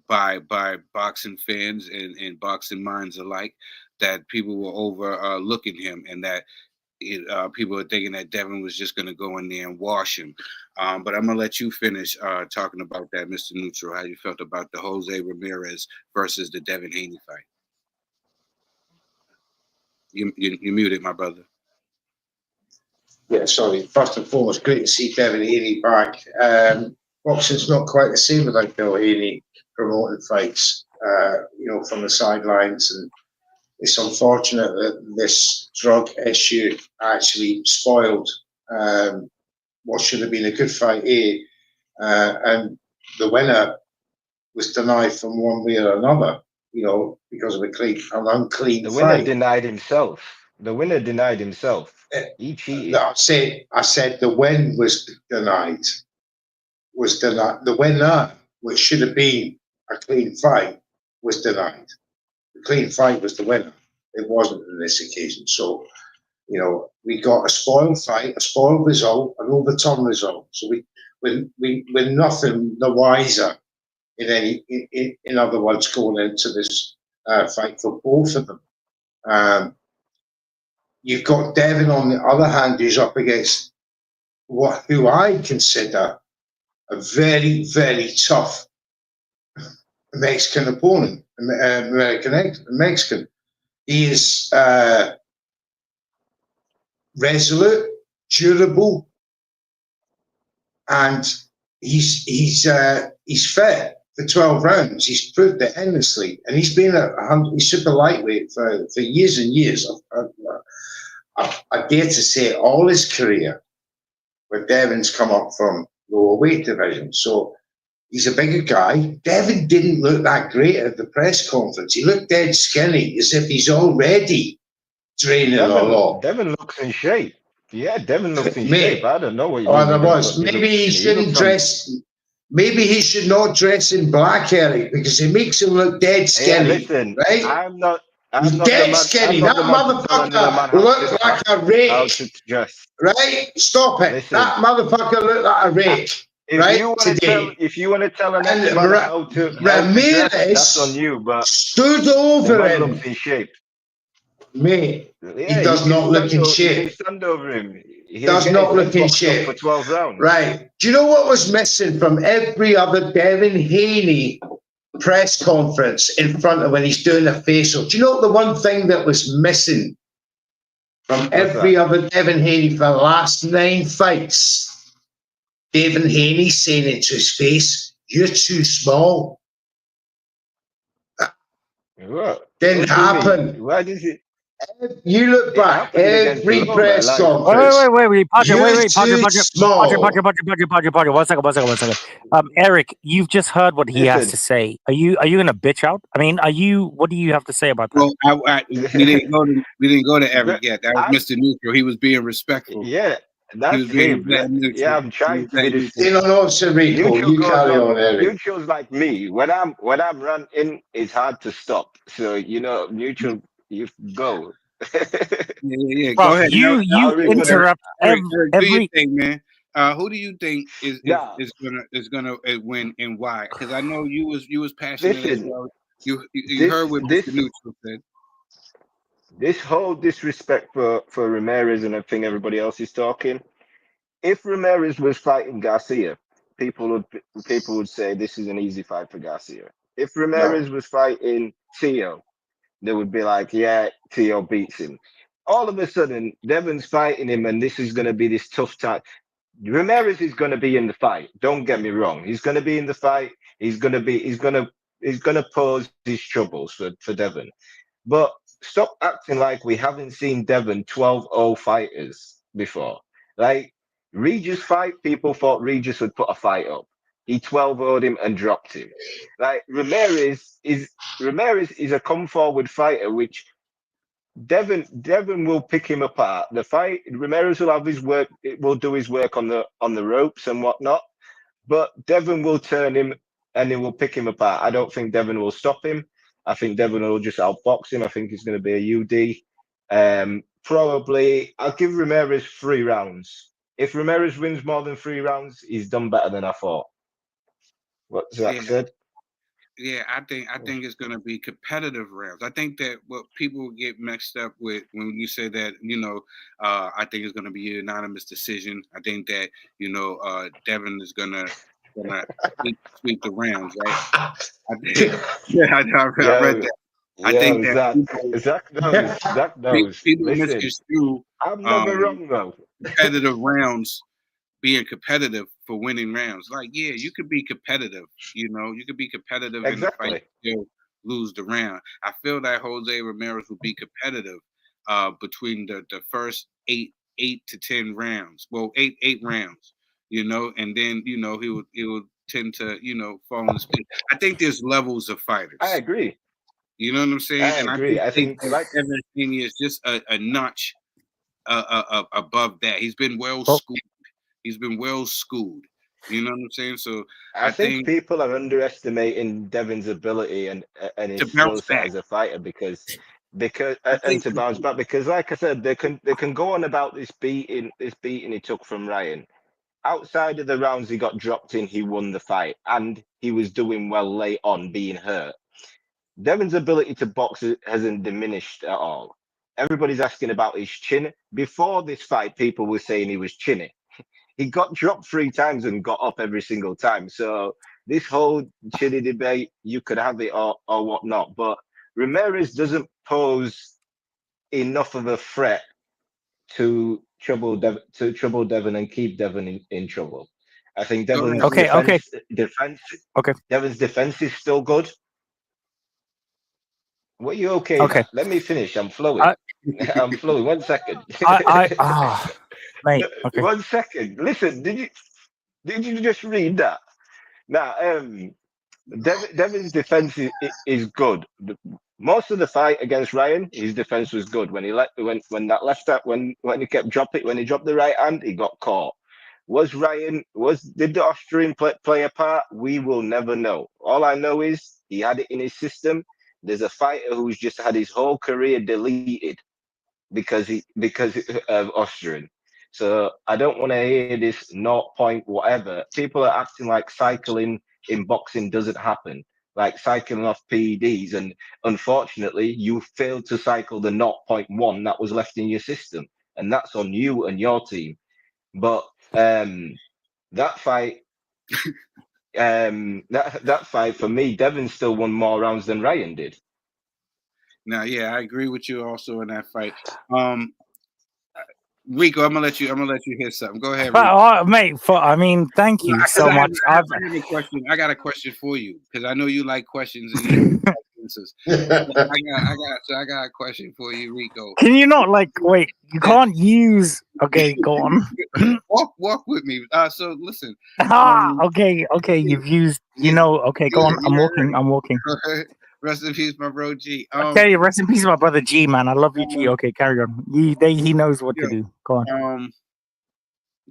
A: by boxing fans and boxing minds alike, that people were overlooking him, and that people are thinking that Devin was just going to go in there and wash him. But I'm going to let you finish talking about that, Mr. Neutral, how you felt about the Jose Ramirez versus the Devin Haney fight. You muted, my brother.
D: Yeah, sorry. First and foremost, great to see Devin Haney back. Boxing's not quite the same without Bill Haney promoting fights, from the sidelines. And it's unfortunate that this drug issue actually spoiled what should have been a good fight, and the winner was denied from one way or another, because of an unclean
C: The
D: fight.
C: winner denied himself. The winner denied himself. He cheated.
D: I said the win was denied. The winner, which should have been a clean fight, was denied. The clean fight was the winner. It wasn't on this occasion. So, we got a spoiled fight, a spoiled result, an overturned result. So we're nothing the wiser in other words, going into this fight for both of them. You've got Devin on the other hand, who's up against who I consider a very, very tough Mexican opponent, Mexican. He is resolute, durable, and he's fit for 12 rounds. He's proved it endlessly, and he's been he's super lightweight for years and years. I dare to say all his career, where Devin's come up from lower weight division. So he's a bigger guy. Devin didn't look that great at the press conference. He looked dead skinny, as if he's already training a lot.
C: Devin looks in shape. Yeah, Devin looks in shape. I don't know what you mean.
D: There was. Maybe he shouldn't dress. Maybe he should not dress in black, Eric, because it makes him look dead skinny.
C: Yeah, listen,
D: right?
C: I'm not
D: dead skinny. That motherfucker looked like a rake. Right? Stop it. Listen, that motherfucker looked like a rake.
C: If you want to tell an ex-man how to
D: Ramirez,
C: that's on you. But
D: stood over him.
C: Looks in shape.
D: Mate, he does not look in shape.
C: Stand over him.
D: He does not look in shape.
C: For 12 rounds.
D: Right. Do you know what was missing from every other Devin Haney press conference in front of when he's doing a facial? Do you know the one thing that was missing from every other Devin Haney for the last 9 fights? Devin Haney saying into his face, "You're too small."
C: What?
D: Didn't happen.
C: Why does it?
D: You look back every press conference.
B: Wait, Padre, One second. Eric, you've just heard what he has to say. Are you gonna bitch out? I mean, what do you have to say about that?
A: Well, we didn't go to Eric yet. That was Mr. Neutral. He was being respectful.
C: Yeah. That's him. Yeah, I'm trying to be
D: Ricco, you carry on, Eric.
C: Neutral's like me. When I'm running, it's hard to stop. So neutral, you go.
A: Yeah. Go ahead.
B: You interrupt every
A: thing, man. Who do you think is gonna win and why? Because I know you was passionate.
C: Listen,
A: you heard what Mr. Neutral said.
C: This whole disrespect for Ramirez and everything everybody else is talking. If Ramirez was fighting Garcia, people would say this is an easy fight for Garcia. If Ramirez was fighting Tio, they would be like, yeah, Tio beats him. All of a sudden, Devin's fighting him, and this is going to be this tough time. Ramirez is going to be in the fight. Don't get me wrong. He's going to be in the fight. He's going to pose his troubles for Devin. But stop acting like we haven't seen Devin 12-0 fighters before. Like Regis fight, people thought Regis would put a fight up. He 12-0'd him and dropped him. Like Ramirez is a come forward fighter, which Devin will pick him apart. The fight, Ramirez will have his work. It will do his work on the ropes and whatnot. But Devin will turn him and he will pick him apart. I don't think Devin will stop him. I think Devin will just outbox him. I think he's going to be a UD. Probably, I'll give Ramirez 3 rounds. If Ramirez wins more than 3 rounds, he's done better than I thought. What Zach said?
A: Yeah, I think it's going to be competitive rounds. I think that what people get mixed up with when you say that, I think it's going to be a unanimous decision. I think that Devin is gonna sweep the rounds, right? I think, yeah, I read that. I think that
C: Zach knows.
A: people
C: Listen,
A: misconstrue
C: I'm never wrong though.
A: competitive rounds being competitive for winning rounds. Like, yeah, you could be competitive. You could be competitive in the fight and still lose the round. I feel that Jose Ramirez would be competitive between the first eight to 10 rounds. Well, eight rounds. And then he would tend to fall in speed. I think there's levels of fighters.
C: I agree.
A: You know what I'm saying?
C: I agree. I think like
A: Evan Haney is just a notch above that. He's been well schooled. He's been well schooled. You know what I'm saying? So
C: I think people are underestimating Devin's ability and his skill set as a fighter because and to bounce back because, like I said, they can go on about this beating he took from Ryan. Outside of the rounds he got dropped in, he won the fight and he was doing well late on, being hurt. Devin's ability to box hasn't diminished at all. Everybody's asking about his chin. Before this fight, people were saying he was chinny. He got dropped 3 times and got up every single time. So this whole chinny debate, you could have it or whatnot. But Ramirez doesn't pose enough of a threat to trouble Devin and keep Devin in trouble. I think Devin's Devin's defense is still good. What are you okay?
B: Okay.
C: Let me finish. I'm flowing. I'm flowing. 1 second.
B: Mate, okay.
C: 1 second. Listen, did you just read that? Now, Devin's defense is good. Most of the fight against Ryan, his defense was good. When he kept dropping, when he dropped the right hand, he got caught. Did the Austrian play a part? We will never know. All I know is he had it in his system. There's a fighter who's just had his whole career deleted because of Austrian. So I don't want to hear this 0 point whatever. People are acting like cycling in boxing doesn't happen, like cycling off PEDs. And unfortunately, you failed to cycle the 0.1 that was left in your system. And that's on you and your team. But that fight, that fight for me, Devin still won more rounds than Ryan did.
A: Now, yeah, I agree with you also in that fight. Ricco, I'm gonna let you hear something. Go ahead, Ricco.
B: Mate. Thank you so much.
A: I have a question. I got a question for you because I know you like questions and you like answers. I got a question for you, Ricco.
B: Can you not wait? You can't use. Okay, go on.
A: walk with me. So listen.
B: Okay. You've used. Okay, go on. I'm walking.
A: Rest in peace, my bro G.
B: Okay, rest in peace, my brother G, man. I love you, G. Okay, carry on. He knows what to do. Go on.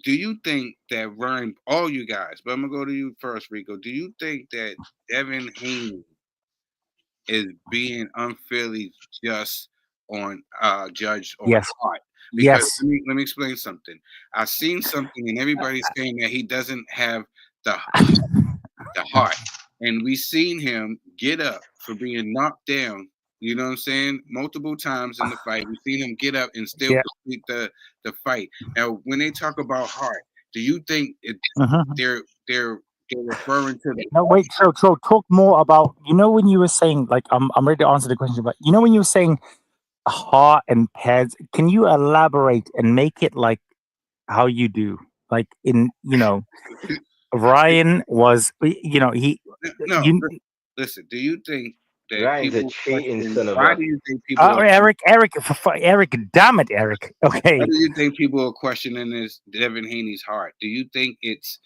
A: Do you think that Ryan, all you guys, but I'm gonna go to you first, Ricco. Do you think that Devin Haney is being unfairly judged on heart? Because let me explain something. I've seen something, and everybody's saying that he doesn't have the heart. And we seen him get up for being knocked down, you know what I'm saying, multiple times in the fight. We've seen him get up and still complete the fight. Now, when they talk about heart, do you think they're referring to the...
B: No, wait, so talk more about, when you were saying, I'm ready to answer the question, but when you were saying heart and pads, can you elaborate and make it like how you do? Like Ryan was,
A: listen, do you think that
C: Ryan's
A: people
C: a cheating son of
A: why
C: a...
A: do you think people
B: Eric, damn it, Eric. Okay.
A: Why do you think people are questioning this Devin Haney's heart? Do you think it's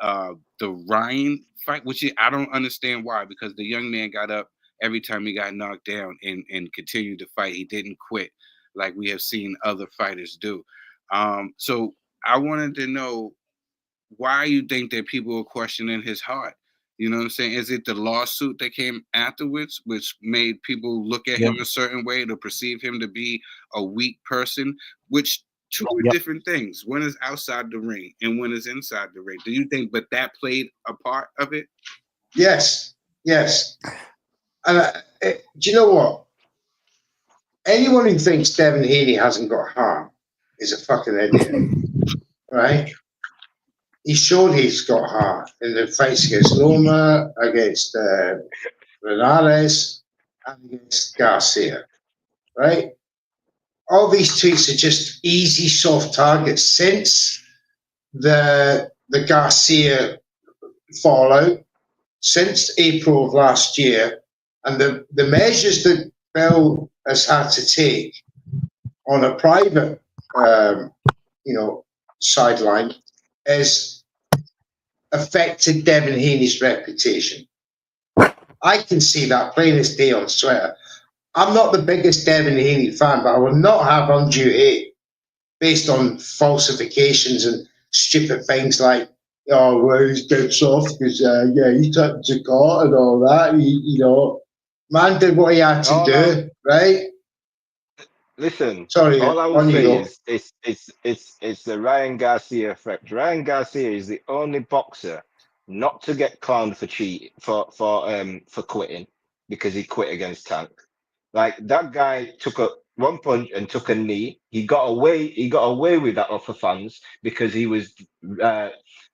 A: the Ryan fight, which I don't understand why, because the young man got up every time he got knocked down and continued to fight. He didn't quit like we have seen other fighters do. So I wanted to know why you think that people are questioning his heart. You know what I'm saying? Is it the lawsuit that came afterwards, which made people look at him a certain way to perceive him to be a weak person, which two different things. One is outside the ring and one is inside the ring. Do you think, but that played a part of it?
D: Yes. Yes. And do you know what? Anyone who thinks Devin Haney hasn't got heart is a fucking idiot, right? He showed he's got heart in the fights against Loma, against Renales, and against Garcia, right? All these tweets are just easy, soft targets since the Garcia fallout, since April of last year, and the measures that Bill has had to take on a private, sideline has affected Devin Haney's reputation. I can see that plain as day on Twitter. I'm not the biggest Devin Haney fan, but I will not have undue hate based on falsifications and stupid things like, oh, well, he's dead soft because, he took him to court and all that. Man did what he had to do, right?
C: Listen,
D: sorry.
C: All I will say is it's the Ryan Garcia effect. Ryan Garcia is the only boxer not to get clowned for cheating for quitting because he quit against Tank. Like that guy took one punch and took a knee. He got away with that off the fans because he was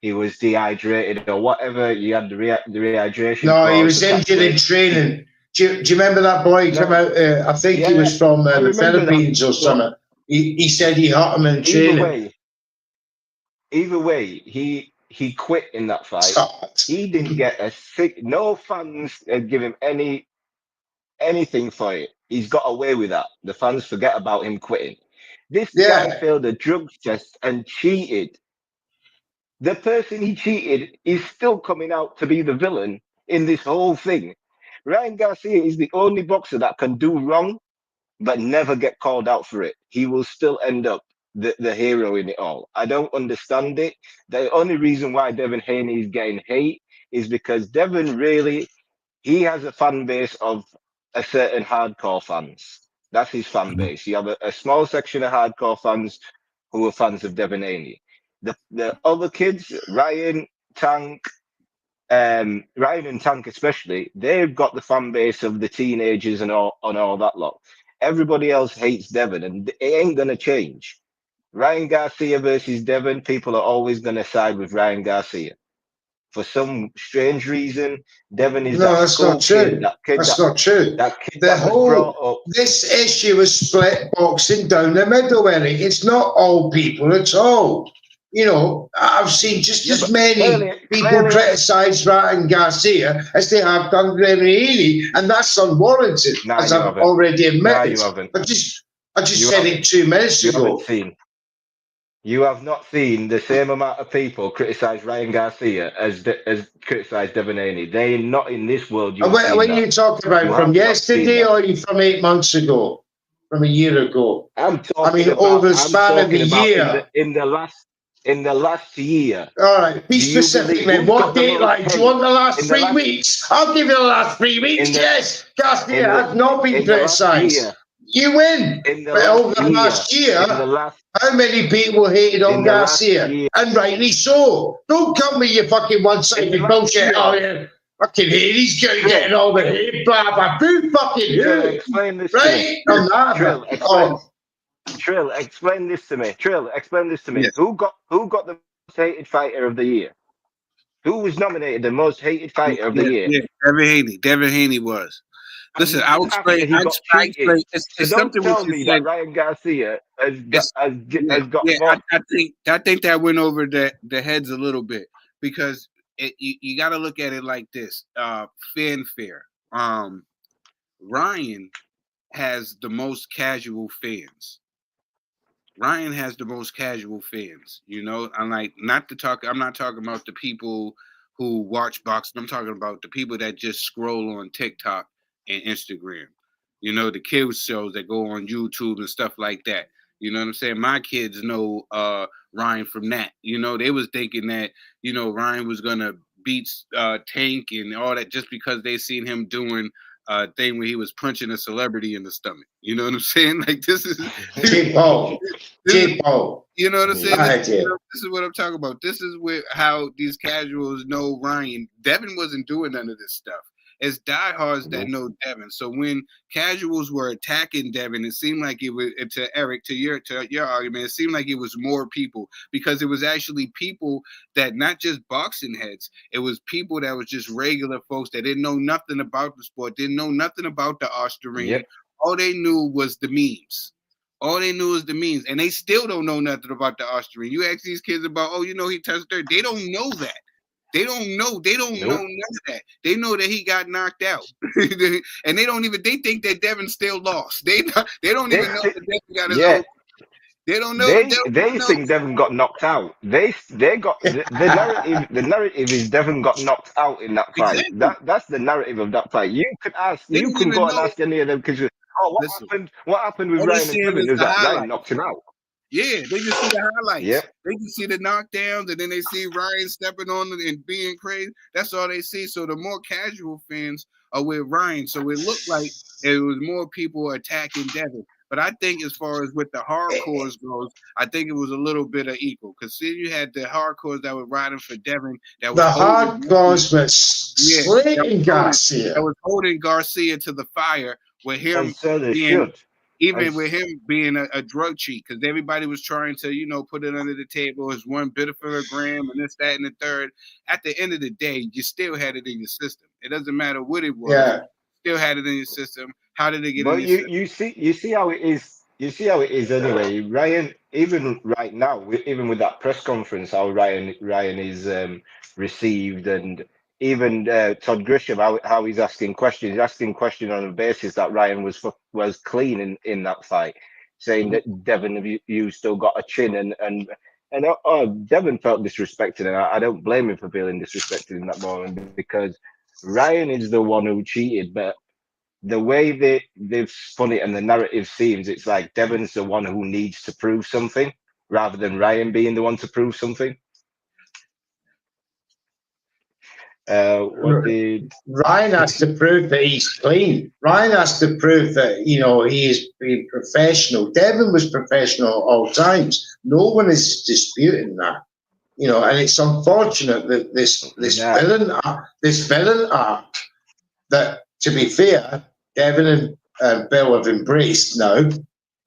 C: dehydrated or whatever. You had the rehydration.
D: No, he was injured in training. Do you remember that boy come out? I think he was from the Philippines or something. He said he hurt him in training.
C: Either way, he quit in that fight. He didn't get a sick. No fans give him anything for it. He's got away with that. The fans forget about him quitting. This guy failed a drug test and cheated. The person he cheated is still coming out to be the villain in this whole thing. Ryan Garcia is the only boxer that can do wrong but never get called out for it. He will still end up the hero in it all. I don't understand it. The only reason why Devin Haney is getting hate is because Devin he has a fan base of a certain hardcore fans. That's his fan base. You have a small section of hardcore fans who are fans of Devin Haney. The other kids, Ryan and Tank especially, they've got the fan base of the teenagers and all that lot. Everybody else hates Devin, and it ain't gonna change. Ryan Garcia versus Devin, people are always gonna side with Ryan Garcia. For some strange reason, Devin is
D: that's not true. That's not true. This issue was split boxing down the middle, Eric. It's not all people at all. I've seen just as many people criticise Ryan Garcia as they have done Devin Haney, and that's unwarranted, as I've already admitted. I just said it 2 minutes ago.
C: You have not seen the same amount of people criticise Ryan Garcia as criticise Devin Haney. They're not in this world.
D: When you talk about from yesterday or from 8 months ago, from a year ago?
C: I'm talking over the span of the year. In the last year.
D: All right, be specific, man. What date? Do you want the last 3 weeks? I'll give you the last 3 weeks. Yes, Garcia has not been criticised. You win. But over the last year, how many people hated on Garcia? And rightly so. Don't come with your fucking one-sided bullshit. Oh, yeah. Fucking hate. He's getting all the hate. Blah, blah, boo, fucking who?
C: Explain this
D: right?
C: To me. Trill, explain this to me. Yes. Who got the most hated fighter of the year? Who was nominated the most hated fighter of the year?
A: Yeah, Devin Haney was. Listen, I'll explain. It's something
C: don't tell me that Ryan Garcia has got more.
A: I think that went over the heads a little bit because you got to look at it like this. Fanfare. Ryan has the most casual fans. I'm not talking about the people who watch boxing. I'm talking about the people that just scroll on TikTok and Instagram. The kids shows that go on YouTube and stuff like that. You know what I'm saying? My kids know Ryan from that. They was thinking that, Ryan was gonna beat Tank and all that just because they seen him doing thing where he was punching a celebrity in the stomach. You know what I'm saying? Like this is
D: T-Bone.
A: You know what I'm saying? This is what I'm talking about. This is how these casuals know Ryan. Devin wasn't doing none of this stuff. as diehards that know Devin. So when casuals were attacking Devin, it seemed like it was, to Eric, to your argument, it seemed like it was more people, because it was actually people that, not just boxing heads, it was people that was just regular folks that didn't know nothing about the sport, didn't know nothing about the Australian.
C: Yep.
A: All they knew was the memes. All they knew is the memes, and they still don't know nothing about the Austrian. You ask these kids about, oh, you know, he touched third. They don't know that. They don't know. They don't know none of that. They know that he got knocked out, and they don't even. They think that Devin still lost. They don't even know that Devin got his own. They don't know.
C: They think Devin got knocked out. They got the narrative. The narrative is Devin got knocked out in that fight.
A: Exactly.
C: That's the narrative of that fight. You could ask. You can go and ask any of them because happened? What happened with Ryan and Devin? Is that Ryan knocked him out?
A: Yeah, they just see the highlights.
C: Yeah.
A: They just see the knockdowns, and then they see Ryan stepping on it and being crazy. That's all they see. So the more casual fans are with Ryan. So it looked like it was more people attacking Devin. But I think as far as with the hardcores goes, I think it was a little bit of equal. Because see, you had the hardcores that were riding for Devin. That was
D: the hardcores was slaying Garcia.
A: That was holding Garcia to the fire with him
C: And so they
A: being,
C: should.
A: even with him being a drug cheat, because everybody was trying to, you know, put it under the table as 1 bit for a gram and this, that, and the third. At the end of the day, you still had it in your system. It doesn't matter what it was.
D: Yeah.
A: Still had it in your system. How did it get
C: But
A: in your system?
C: you see how it is. You see how it is anyway. Ryan, even right now, even with that press conference, how Ryan is received, and even Todd Grisham, how he's asking questions. He's asking questions on the basis that Ryan was clean in that fight, saying that Devin, have you still got a chin, and Devin felt disrespected, and I don't blame him for feeling disrespected in that moment, because Ryan is the one who cheated, but the way they've spun it and the narrative seems, it's like Devin's the one who needs to prove something rather than Ryan being the one to prove something.
D: Ryan has to prove that he's clean. Ryan has to prove that, you know, he is being professional. Devin was professional at all times. No one is disputing that. You know, and it's unfortunate that this villain arc that, to be fair, Devin and Bill have embraced now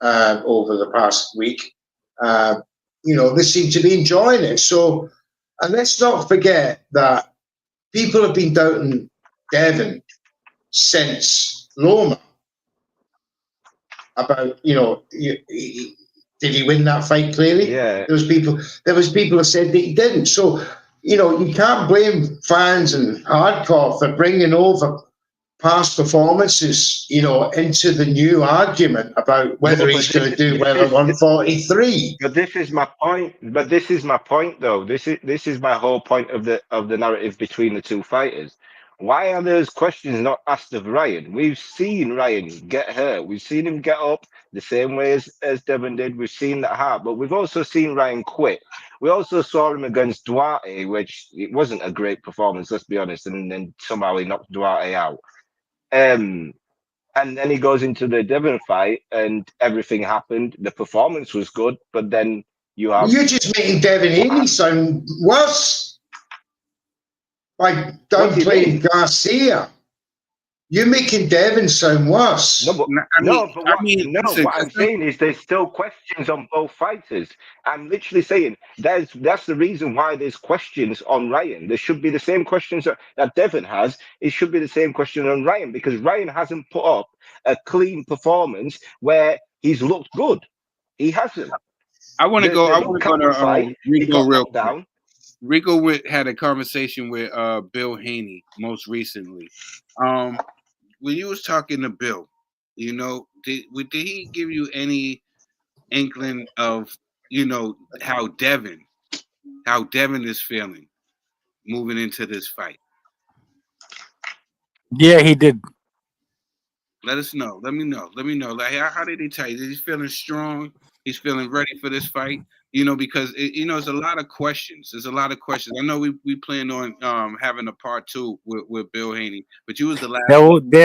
D: over the past week. You know, they seem to be enjoying it. So, and let's not forget that people have been doubting Devin since Loma about, you know, did he win that fight clearly?
C: Yeah.
D: There was people who said that he didn't. So, you know, you can't blame fans and hardcore for bringing over past performances, you know, into the new argument about whether he's going to do well at 143.
C: But this is my point. But this is my point, though. This is my whole point of the narrative between the two fighters. Why are those questions not asked of Ryan? We've seen Ryan get hurt. We've seen him get up the same way as Devin did. We've seen that heart, but we've also seen Ryan quit. We also saw him against Duarte, which it wasn't a great performance, let's be honest, and then somehow he knocked Duarte out. And then he goes into the Devin fight, and everything happened. The performance was good, but then you're
D: just making Devin Haney sound worse by downplaying Garcia. You're making Devin sound worse.
C: No, but what I'm saying is there's still questions on both fighters. I'm literally saying that's the reason why there's questions on Ryan. There should be the same questions that Devin has. It should be the same question on Ryan, because Ryan hasn't put up a clean performance where he's looked good. He hasn't.
A: I want to go to Ricco real quick.
C: Down.
A: Ricco had a conversation with Bill Haney most recently. When you was talking to Bill, you know, did he give you any inkling of, you know, how Devin is feeling moving into this fight?
B: Yeah, he did.
A: Let us know. Let me know. Like, how did he tell you? Is he feeling strong? He's feeling ready for this fight? You know, because there's a lot of questions. There's a lot of questions. I know we plan on having a part 2 with Bill Haney, but you was the last.
B: There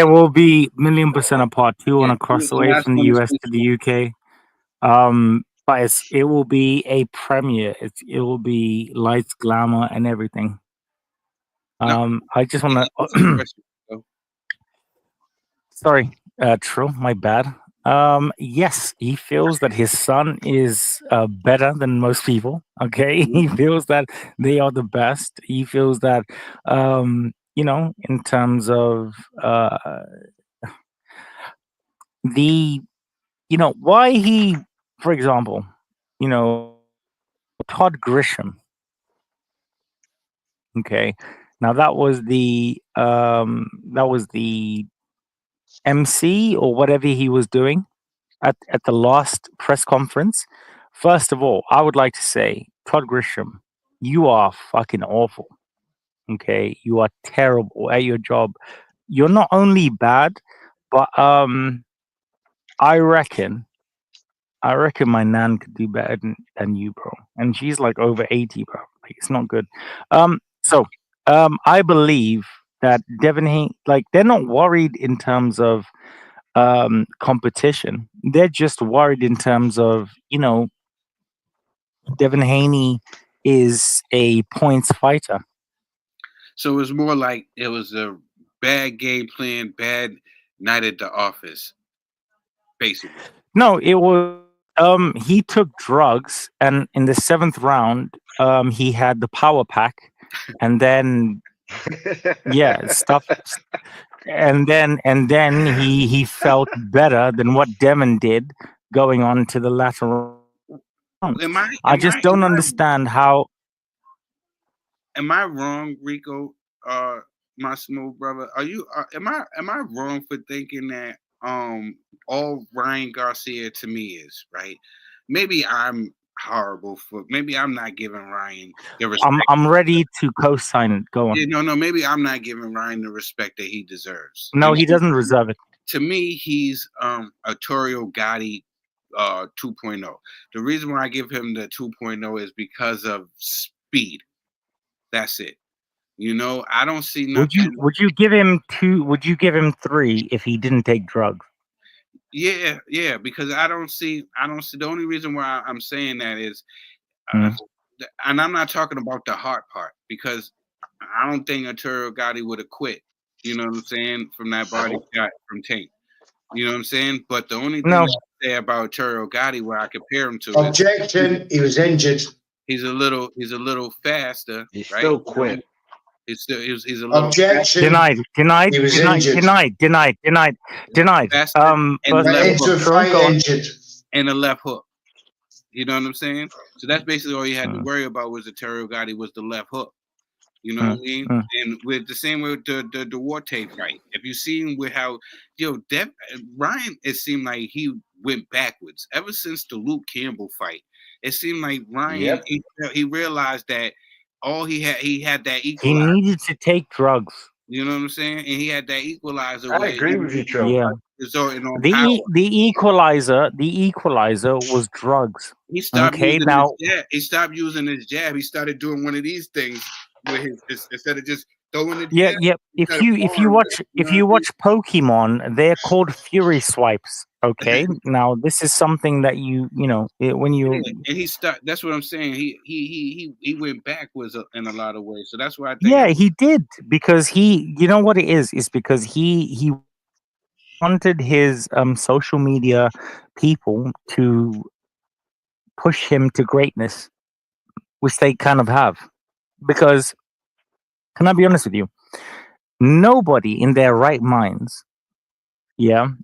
B: will be 1,000,000% a part 2 on a crossover from the US to the UK. But it will be a premiere. It will be lights, glamour, and everything. I just want to. Sorry, Trill, my bad. Yes, he feels that his son is better than most people. Okay, he feels that they are the best. He feels that, in terms of the, why he, for example, Todd Grisham. Okay, now that was the MC or whatever he was doing at the last press conference. First of all, I would like to say, Todd Grisham, you are fucking awful. Okay, you are terrible at your job. You're not only bad, but I reckon, my nan could do better than you, bro. And she's like over 80, bro. Like, it's not good. I believe that they're not worried in terms of competition. They're just worried in terms of, Devin Haney is a points fighter.
A: So it was more like it was a bad game plan, bad night at the office, basically.
B: No, it was he took drugs, and in the 7th round, he had the power pack, and then stuff, and then he felt better than what Devin did going on to the latter round. I just don't understand how.
A: Am I wrong, Ricco? My smooth brother. Am I wrong for thinking that all Ryan Garcia to me is right? Maybe I'm horrible maybe I'm not giving Ryan the respect.
B: I'm ready to co-sign it. Go on.
A: Yeah, no, maybe I'm not giving Ryan the respect that he deserves.
B: No, he doesn't deserve it.
A: To me, he's a Torrio Gotti 2.0. The reason why I give him the 2.0 is because of speed. That's it. I don't see nothing.
B: Would you give him 2? Would you give him 3 if he didn't take drugs?
A: Yeah, because I don't see. The only reason why I'm saying that is, and I'm not talking about the heart part, because I don't think Arturo Gotti would have quit. You know what I'm saying? From that body shot from Tank. You know what I'm saying? But the only thing I say about Arturo Gotti, where I compare him to,
D: objection, he was injured.
A: He's a little faster.
C: He
A: right?
C: still quit.
A: He's a little
D: objection.
B: Denied.
D: He was injured.
B: Denied.
A: Faster and
D: left hook. Injured.
A: And a left hook. You know what I'm saying? So that's basically all you had to worry about was the Arturo Gotti was the left hook. You know what I mean? And with the same way with the Duarte fight. If you seen with how Ryan, it seemed like he went backwards ever since the Luke Campbell fight. It seemed like Ryan he realized that all he had that equalizer.
B: He needed to take drugs.
A: You know what I'm saying? And he had that equalizer.
C: I agree with you, Trill.
B: Yeah. The equalizer was drugs.
A: He stopped using his jab. He stopped using his jab. He started doing one of these things with his instead of just throwing the jab.
B: Yeah. If you watch Pokemon, they're called Fury Swipes. Okay. Now this is something that when you
A: and he stopped. That's what I'm saying. He went backwards in a lot of ways. So that's why I think.
B: Yeah, he did, because you know what it is because he wanted his social media people to push him to greatness, which they kind of have. Because, can I be honest with you? Nobody in their right minds,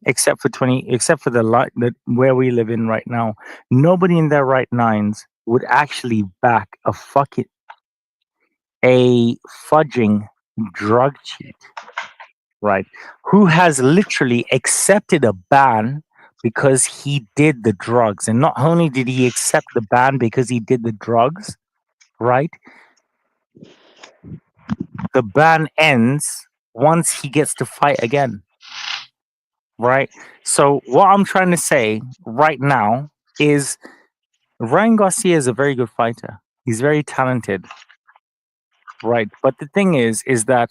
B: except for the where we live in right now, nobody in their right minds would actually back a fudging drug cheat, right? Who has literally accepted a ban because he did the drugs. And not only did he accept the ban because he did the drugs, right? The ban ends once he gets to fight again, right? So what I'm trying to say right now is Ryan Garcia is a very good fighter. He's very talented, right? But the thing is that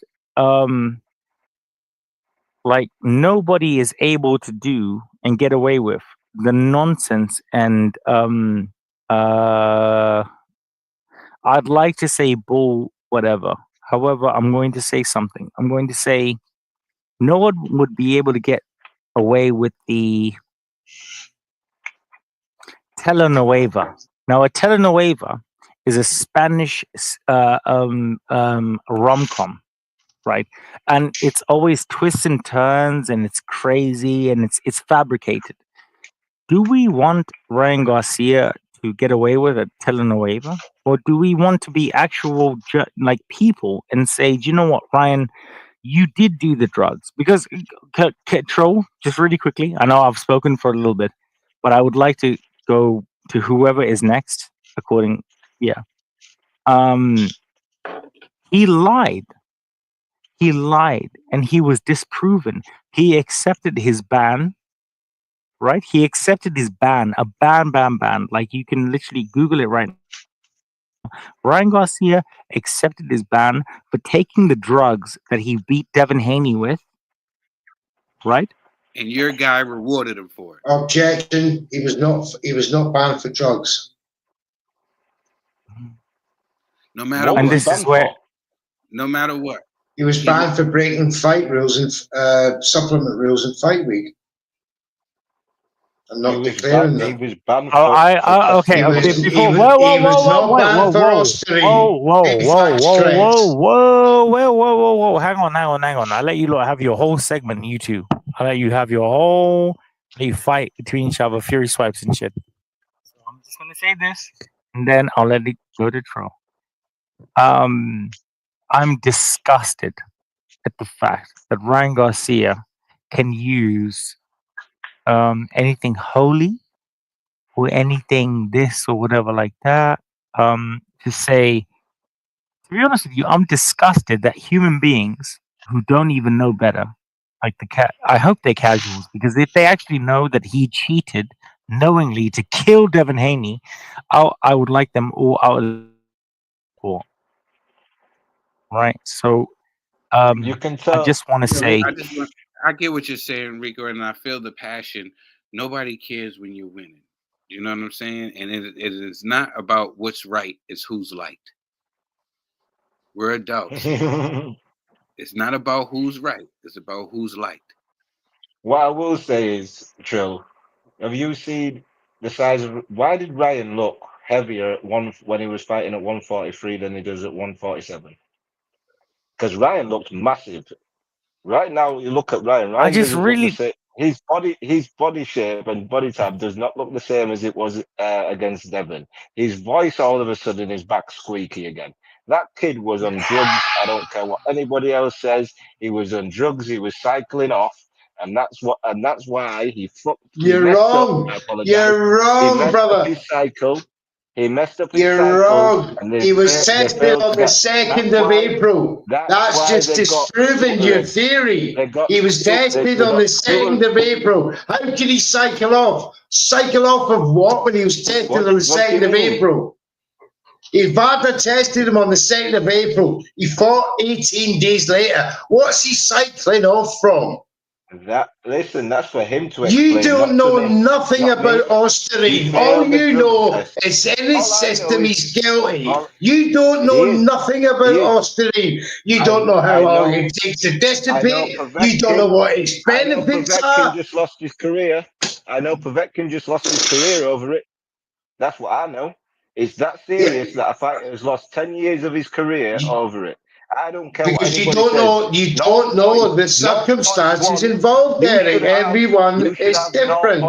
B: nobody is able to do and get away with the nonsense and I'd like to say bull whatever. However, I'm going to say something. I'm going to say no one would be able to get away with the telenovela. Now, a telenovela is a Spanish rom-com, right? And it's always twists and turns, and it's crazy, and it's fabricated. Do we want Ryan Garcia to get away with a telenovela, or do we want to be actual like people and say, do you know what, Ryan, you did do the drugs? Because Trill, just really quickly, I know I've spoken for a little bit, but I would like to go to whoever is next. According, yeah, he lied. He lied, and he was disproven. He accepted his ban. Right? He accepted his ban, a ban. Like, you can literally Google it right now. Ryan Garcia accepted his ban for taking the drugs that he beat Devin Haney with. Right?
A: And your guy rewarded him for it.
D: Objection. He was not banned for drugs.
A: No matter
B: and
A: what.
B: This is where,
A: no matter what.
D: He was banned for breaking fight rules and supplement rules in fight week. I'm not declaring that.
C: He was banned
B: okay. Before, whoa, hang on. I'll let you lot have your whole segment, you two. I'll let you have your whole, you fight between each other, fury swipes and shit. So I'm just gonna say this, and then I'll let it go to Trill. I'm disgusted at the fact that Ryan Garcia can use anything holy or anything this or whatever like that to say, to be honest with you, I'm disgusted that human beings who don't even know better, like I hope they're casuals, because if they actually know that he cheated knowingly to kill Devin Haney, I would like them all out of court. Right? So
C: you can tell.
B: I just want to say,
A: I get what you're saying, Ricco, and I feel the passion. Nobody cares when you're winning. You know what I'm saying? And it is not about what's right, it's who's liked. We're adults. It's not about who's right, it's about who's liked.
C: What I will say is, Trill, have you seen the size of... Why did Ryan look heavier when he was fighting at 143 than he does at 147? Because Ryan looked massive. Right now, you look at Ryan. Ryan doesn't look the same. His body shape and body type does not look the same as it was against Devin. His voice all of a sudden is back squeaky again. That kid was on drugs. I don't care what anybody else says. He was on drugs. He was cycling off, and that's why he fucked.
D: You're wrong. You're wrong, brother.
C: His cycle. He messed up his
D: cycle. You're wrong. He was tested on the 2nd of April. That's just disproving your theory. He was tested on the 2nd of April. How could he cycle off? Cycle off of what when he was tested on the 2nd of April? If BANTER tested him on the 2nd of April, he fought 18 days later. What's he cycling off from?
C: That's for him to explain.
D: You don't know nothing about Osterine. All you know is in his system he's guilty. You don't know nothing about Osterine. You don't know how long it takes to dissipate. You don't know what its benefits are.
C: Just lost his career. I know Povetkin just lost his career over it. That's what I know. It's that serious that a fighter has lost 10 years of his career over it. I don't care
D: because you don't know the circumstances involved, Eric. Everyone is different.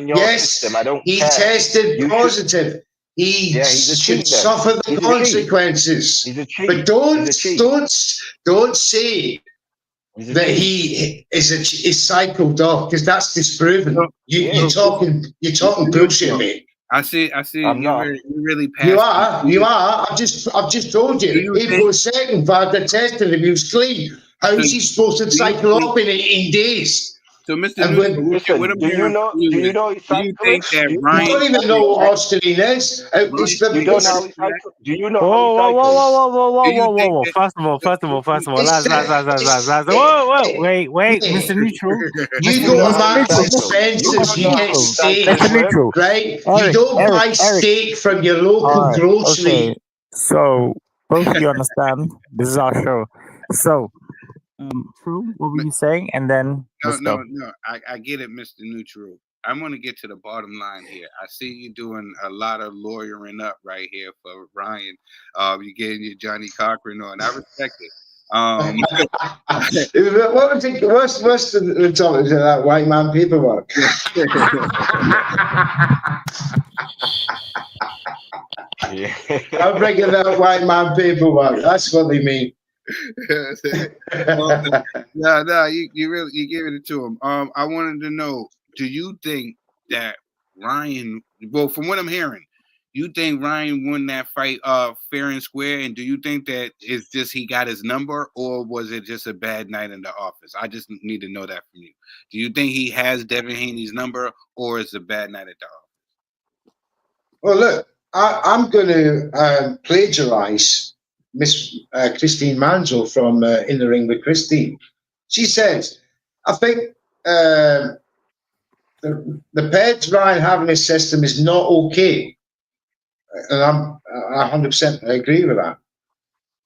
D: Yes, he tested positive. He should suffer the consequences. But don't say that he is cycled off, because that's disproven. You're talking bullshit, mate.
A: I see. You're really
D: passionate. You are. I've just told you. April 2nd, BANTER tested him. He was clean. How is he supposed to cycle off in 18 days?
A: So, Mr. Newton,
C: do you know
A: you think that Ryan...
D: You don't even know what Osterine is.
C: Do you know
B: Whoa. First of all, lads. Whoa. Wait, Mr. Neutral.
D: You go to Marks and Spencer's, you get steak, right? You don't buy steak from your local grocery.
B: Okay. So, both of you understand, this is our show. So, True. What were you saying? And then
A: No. I get it, Mr. Neutral. I'm going to get to the bottom line here. I see you doing a lot of lawyering up right here for Ryan. You getting your Johnny Cochran on. I respect it.
D: What's the topic of that white man paperwork?
C: Yeah.
D: I'm bringing that white man paperwork. That's what they mean.
A: No, you giving it to him. I wanted to know, do you think that Ryan? Well, from what I'm hearing, you think Ryan won that fight fair and square, and do you think that it's just he got his number, or was it just a bad night in the office? I just need to know that from you. Do you think he has Devin Haney's number, or is it a bad night at the office?
D: Well, look, I'm going to plagiarize Miss Christine Manzo from In the Ring with Christine. She says, I think the Peds Ryan having his system is not okay. And I'm 100% agree with that,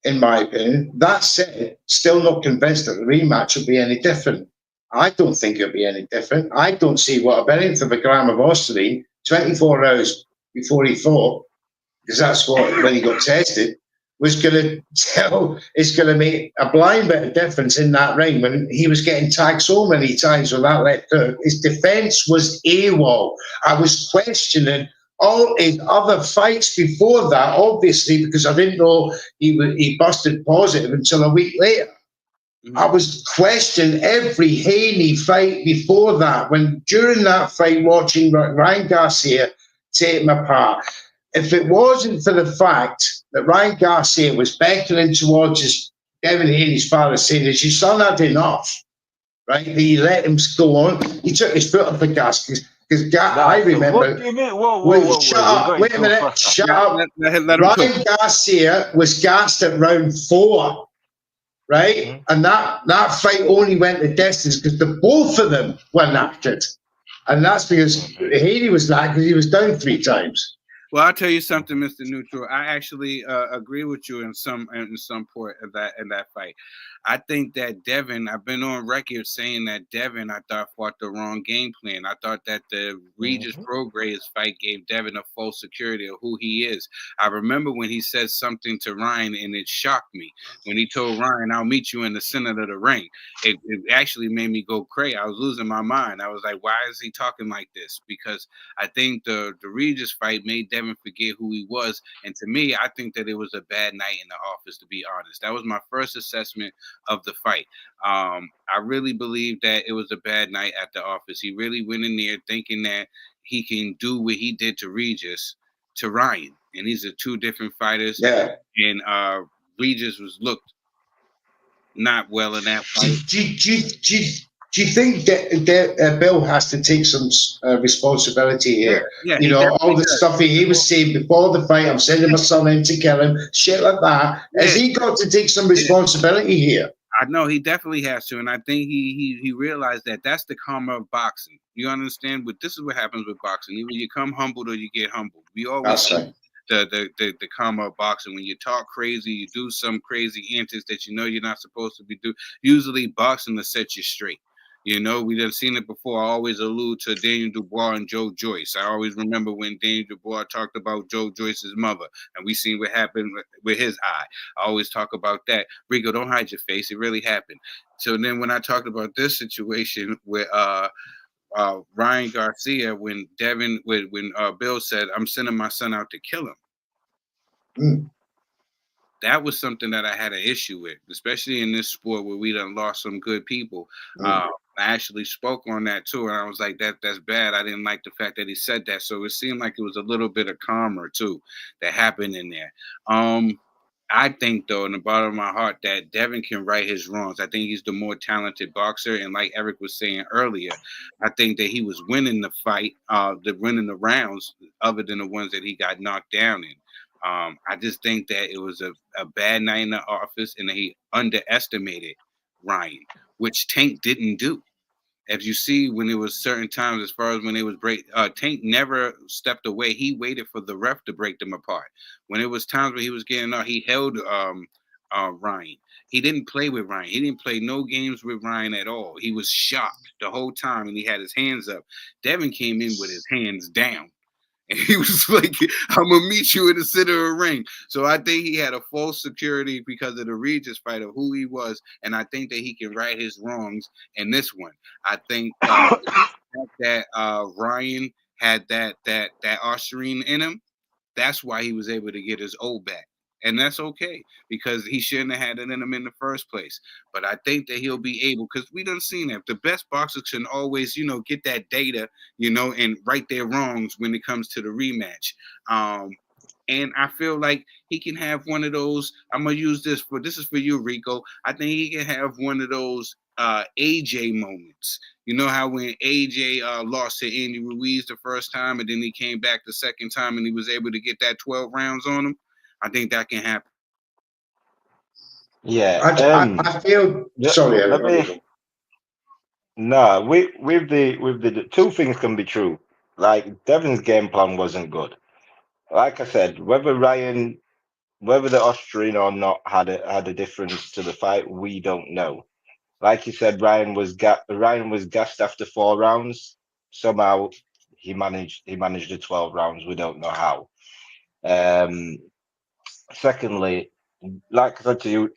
D: in my opinion. That said, still not convinced that the rematch will be any different. I don't think it'll be any different. I don't see what a benefit of a gram of Osterine 24 hours before he fought, because that's what, when he got tested, was going to tell, is going to make a blind bit of difference in that ring when he was getting tagged so many times with that left hook. His defense was AWOL. I was questioning all his other fights before that, obviously, because I didn't know he busted positive until a week later. Mm-hmm. I was questioning every Haney fight before that, when during that fight, watching Ryan Garcia take him apart. If it wasn't for the fact that Ryan Garcia was beckoning towards his Devin Haney's father, saying, "Is your son had enough?" Right? He let him go on. He took his foot off the gas because I remember.
C: What do you mean? Whoa,
D: shut up! Wait a minute! Shut up! Ryan Garcia was gassed at round 4, right? Mm-hmm. And that fight only went the distance because the both of them were knackered, and that's because Haney was knackered because he was down 3 times.
A: Well, I'll tell you something, Mr. Neutral. I actually agree with you in some point of that fight. I think that Devin, I've been on record saying that Devin, I thought, fought the wrong game plan. I thought that the Regis Prograis fight gave Devin a false security of who he is. I remember when he said something to Ryan, and it shocked me. When he told Ryan, "I'll meet you in the center of the ring," it actually made me go crazy. I was losing my mind. I was like, why is he talking like this? Because I think the Regis fight made Devin forget who he was. And to me, I think that it was a bad night in the office, to be honest. That was my first assessment of the fight. I really believe that it was a bad night at the office. He really went in there thinking that he can do what he did to Regis to Ryan. And these are 2 different fighters.
D: Yeah.
A: And Regis was looked not well in that fight.
D: Do you think that Bill has to take some responsibility here?
A: Yeah,
D: you know, all the stuff he was saying before the fight, I'm sending my son in to kill him, shit like that. Has he got to take some responsibility here?
A: I know he definitely has to, and I think he realized that that's the karma of boxing. You understand? But this is what happens with boxing. Either you come humbled or you get humbled. We always see the karma of boxing. When you talk crazy, you do some crazy antics that you know you're not supposed to be doing. Usually, boxing will set you straight. You know, we done seen it before. I always allude to Daniel Dubois and Joe Joyce. I always remember when Daniel Dubois talked about Joe Joyce's mother, and we seen what happened with his eye. I always talk about that. Ricco, don't hide your face. It really happened. So then when I talked about this situation with Ryan Garcia, when Bill said, "I'm sending my son out to kill him," that was something that I had an issue with, especially in this sport where we done lost some good people. I actually spoke on that too, and I was like, that's bad. I didn't like the fact that he said that. So it seemed like it was a little bit of karma too that happened in there. I think, though, in the bottom of my heart, that Devin can right his wrongs. I think he's the more talented boxer, and like Eric was saying earlier, I think that he was winning the fight, winning the rounds, other than the ones that he got knocked down in. I just think that it was a bad night in the office, and he underestimated Ryan, which Tank didn't do. As you see, when it was certain times, as far as when it was Tank never stepped away. He waited for the ref to break them apart. When it was times when he was getting out, he held Ryan. He didn't play with Ryan. He didn't play no games with Ryan at all. He was shocked the whole time, and he had his hands up. Devin came in with his hands down. And he was like, I'm going to meet you in the center of the ring. So I think he had a false security because of the Regis fight of who he was. And I think that he can right his wrongs in this one. I think that Ryan had that Austrian in him. That's why he was able to get his O back. And that's okay because he shouldn't have had it in him in the first place. But I think that he'll be able, because we done seen that the best boxers can always, get that data, and right their wrongs when it comes to the rematch. And I feel like he can have one of those. I'm gonna use this is for you, Ricco. I think he can have one of those AJ moments. You know how when AJ lost to Andy Ruiz the first time, and then he came back the second time, and he was able to get that 12 rounds on him. I think that can happen.
C: Yeah.
D: I feel sorry.
C: With the two things can be true. Like Devin's game plan wasn't good. Like I said, whether the Austrian or not had a difference to the fight, we don't know. Like you said, Ryan was gassed after 4 rounds. Somehow he managed the 12 rounds. We don't know how. Secondly, like I said to you,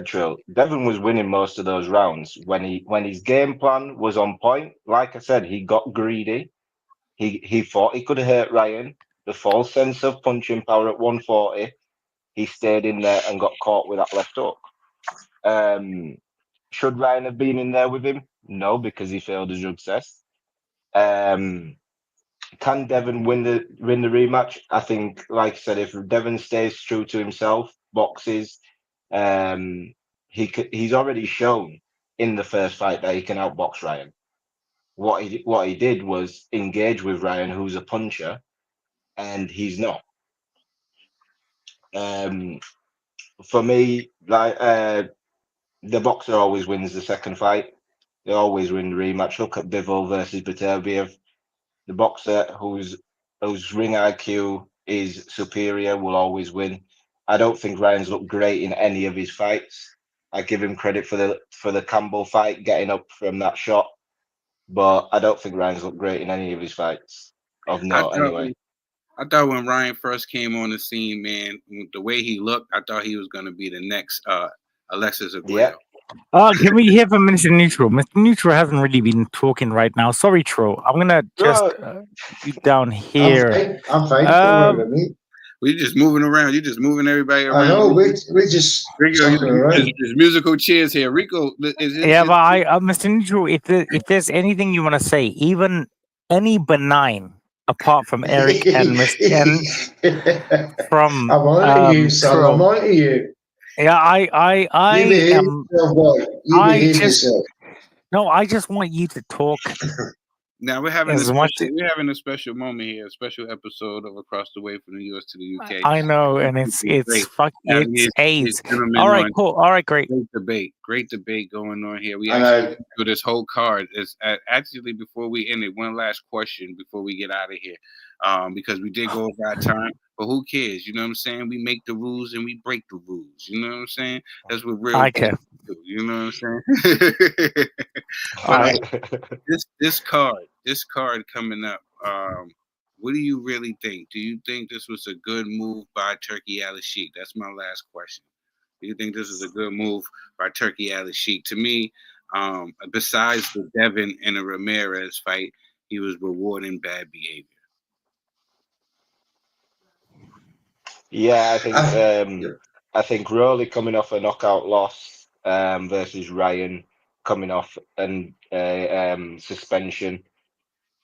C: Trill, Devin was winning most of those rounds when his game plan was on point. Like I said, he got greedy. He thought he could hurt Ryan. The false sense of punching power at 140. He stayed in there and got caught with that left hook. Should Ryan have been in there with him? No, because he failed his drug test. Can Devin win the rematch? I think, like I said, if Devin stays true to himself, boxes, he's already shown in the first fight that he can outbox Ryan. What he did was engage with Ryan, who's a puncher, and he's not. For me, like the boxer always wins the second fight. They always win the rematch. Look at Bivol versus Beterbiev. The boxer whose ring IQ is superior will always win. I don't think Ryan's looked great in any of his fights. I give him credit for the Campbell fight, getting up from that shot, but I don't think Ryan's looked great in any of his fights. Of note, anyway.
A: I thought when Ryan first came on the scene, man, the way he looked, I thought he was going to be the next Alexis Aguero.
B: Yeah. Can we hear from Mr. Neutral? Mr. Neutral hasn't really been talking right now. Sorry, Trill. I'm gonna just be down here.
D: I'm fine.
A: We're just moving around. You're just moving everybody around.
D: I know. We're just
A: there's musical chairs here. Ricco,
B: but Mr. Neutral, if there's anything you want to say, even any benign, apart from Eric and Mr. from
D: I'm on to you, son. I'm on to you.
B: Yeah, I just want you to talk.
A: Now we're having a special moment here, a special episode of Across the Way from the US to the UK.
B: I know, and it's AIDS. All right, cool. All right, great.
A: Great debate going on here. We actually do this whole card. Is actually before we end it, one last question before we get out of here, because we did go over our time. But who cares? You know what I'm saying? We make the rules and we break the rules. You know what I'm saying? That's what real do. You know what I'm saying? But this card coming up. What do you really think? Do you think this was a good move by Turki Al-Sheikh? That's my last question. Do you think this is a good move by Turki Al-Sheikh? To me, besides the Devin and the Ramirez fight, he was rewarding bad behavior.
C: Yeah, I think Rolly coming off a knockout loss versus Ryan coming off and suspension.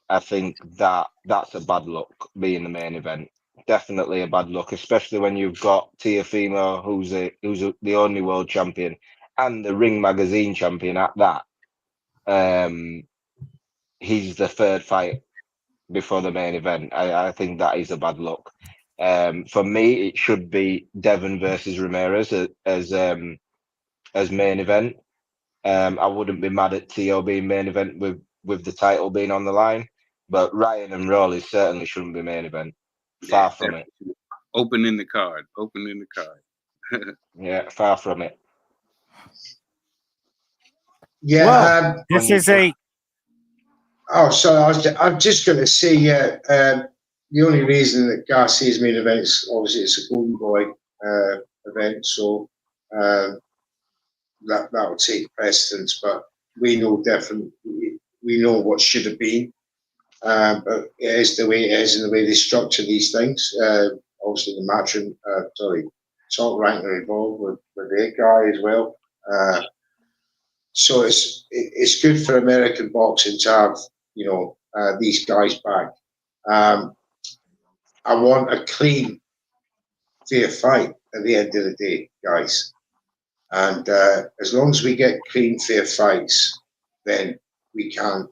C: I think that's a bad look being the main event. Definitely a bad look, especially when you've got Teofimo, who's the only world champion and the Ring Magazine champion at that. He's the third fight before the main event. I think that is a bad look. For me, it should be Devin versus Ramirez as main event. I wouldn't be mad at Teo being main event with the title being on the line, but Ryan and Rolly certainly shouldn't be main event. Far from it.
A: Opening the card.
C: Yeah, far from it.
D: Yeah.
B: Well, this is a.
D: Oh, sorry. I'm just going to say, the only reason that Garcia's main event is obviously it's a Golden Boy event, so that will take precedence. But we know we know what should have been. But it is the way it is, and the way they structure these things. Obviously, the matchroom, top ranker involved with their guy as well. So it's good for American boxing to have these guys back. I want a clean, fair fight at the end of the day, guys. And as long as we get clean, fair fights, then we can't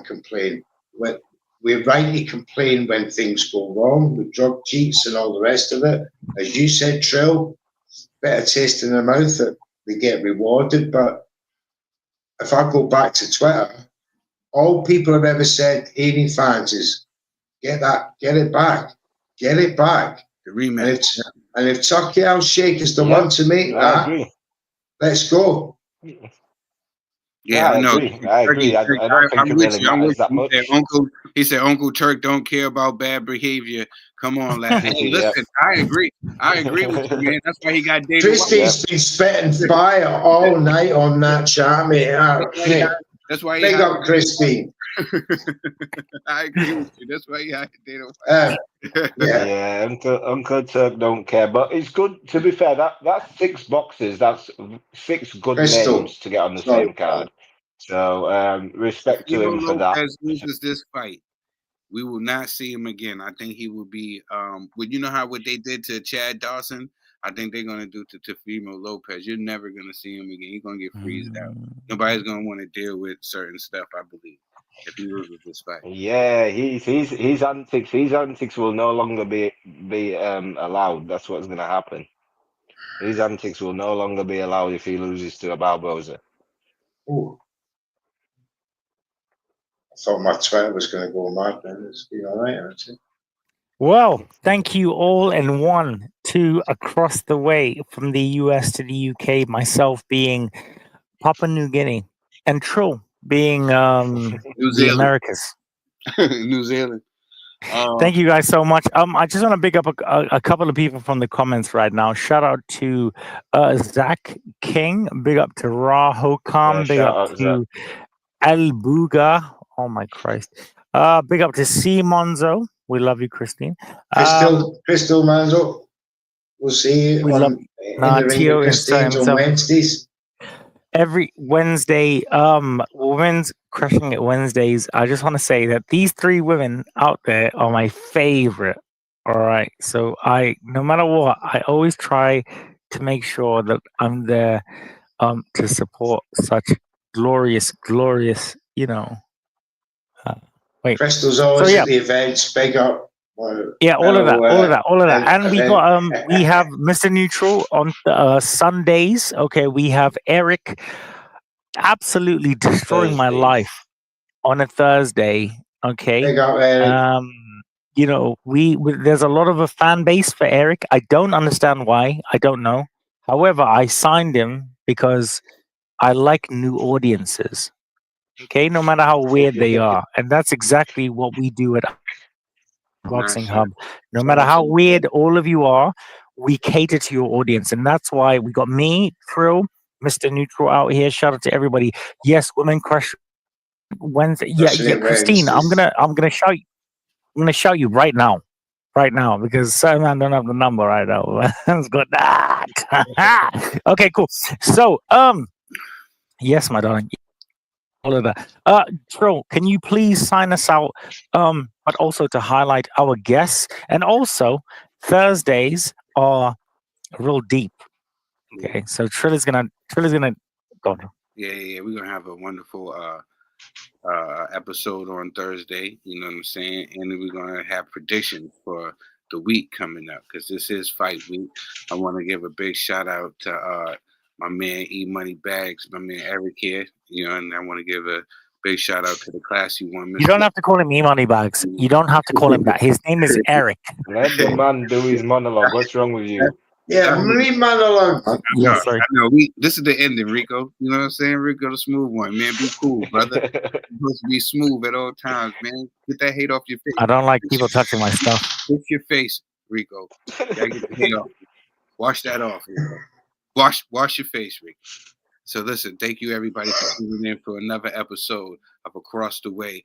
D: complain. We rightly complain when things go wrong with drug cheats and all the rest of it. As you said, Trill, better taste in their mouth that they get rewarded. But if I go back to Twitter, all people have ever said, hating fans, is get it back.
A: The rematch.
D: And if Tucky Al Sheikh is the one to make that, let's go.
C: Yeah, I agree. I don't think it really matters that much.
A: He said, Uncle Turk don't care about bad behavior. Come on, lad. Hey, listen, I agree with you, man. That's why he got David.
D: Christie's been spitting fire all night on that chat, mate.
A: That's why.
D: Big up, Christine.
A: I agree with you. That's why he had Dana.
C: Yeah, Uncle Turk don't care, but it's good. To be fair, that's 6 boxes. That's 6 good names to get on the same card. So respect to him for that.
A: As loses this fight, we will not see him again. I think he will be. Well, you know what they did to Chad Dawson. I think they're gonna do to Teofimo Lopez. You're never gonna see him again. He's gonna get freezed out. Nobody's gonna want to deal with certain stuff, I believe, if he loses this fight.
C: Yeah, his antics will no longer be allowed. That's what's gonna happen. His antics will no longer be allowed if he loses to a Barboza.
D: Ooh. I thought my Twitter was going to go mad then. It's been all right, actually.
B: Well, thank you all in 1, 2 across the way from the US to the UK, myself being Papua New Guinea and Trill being the Americas.
A: New Zealand.
B: Thank you guys so much. I just want to big up a couple of people from the comments right now. Shout out to Zach King. Big up to Ra Hokam. Big up to El Buga. Oh my Christ. Big up to C Monzo. We love you, Christine.
D: Crystal Manzo. We'll see you on Wednesdays.
B: Every Wednesday, Women's Crushing It Wednesdays. I just want to say that these 3 women out there are my favorite. All right. So no matter what, I always try to make sure that I'm there to support such glorious,
D: Crystal's always at the events, big up.
B: Yeah, all of that. And we got we have Mr. Neutral on Sundays. Okay, we have Eric absolutely destroying my life on a Thursday. Okay.
D: Big up, Eric.
B: There's a lot of a fan base for Eric. I don't understand why. I don't know. However, I signed him because I like new audiences. Okay, no matter how weird they are. And that's exactly what we do at iBoxingHub. No matter how weird all of you are, we cater to your audience. And that's why we got me, Trill, Mr. Neutral out here. Shout out to everybody. Yes, Women Crush Wednesday. Yeah, Christine, I'm gonna shout you. I'm gonna shout you right now. Because certain man don't have the number right now. Let's go that. Okay, cool. So, yes, my darling. All of that. Trill, can you please sign us out? But also to highlight our guests, and also Thursdays are real deep. Okay, so Trill is gonna go.
A: Yeah, we're gonna have a wonderful episode on Thursday. You know what I'm saying? And then we're gonna have predictions for the week coming up because this is fight week. I want to give a big shout out to my man E Money Bags, my man Eric here. And I want to give a big shout out to the classy one.
B: You don't have to call him E Money Bags. You don't have to call him that. His name is Eric.
C: Let the man do his monologue. What's wrong with you?
D: Yeah, leave man alone.
B: Yeah, sorry.
A: I know. This is the ending, Ricco. You know what I'm saying? Ricco, the smooth one, man. Be cool, brother. You're supposed to be smooth at all times, man. Get that hate off your face.
B: I don't like people touching my stuff.
A: Fix your face, Ricco. Gotta get the hate off. Wash that off, Ricco. Wash your face, Ricco. So listen, thank you everybody for tuning in for another episode of Across the Way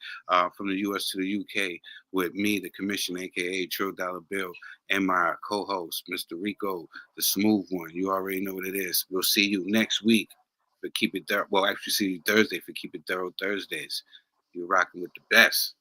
A: from the US to the UK with me, the Commissioner, aka Trill Dollar Bill, and my co-host, Mr. Ricco, the smooth one. You already know what it is. We'll see you next week for Keep It Thorough. Well, actually, see you Thursday for Keep It Thorough Thursdays. You're rocking with the best.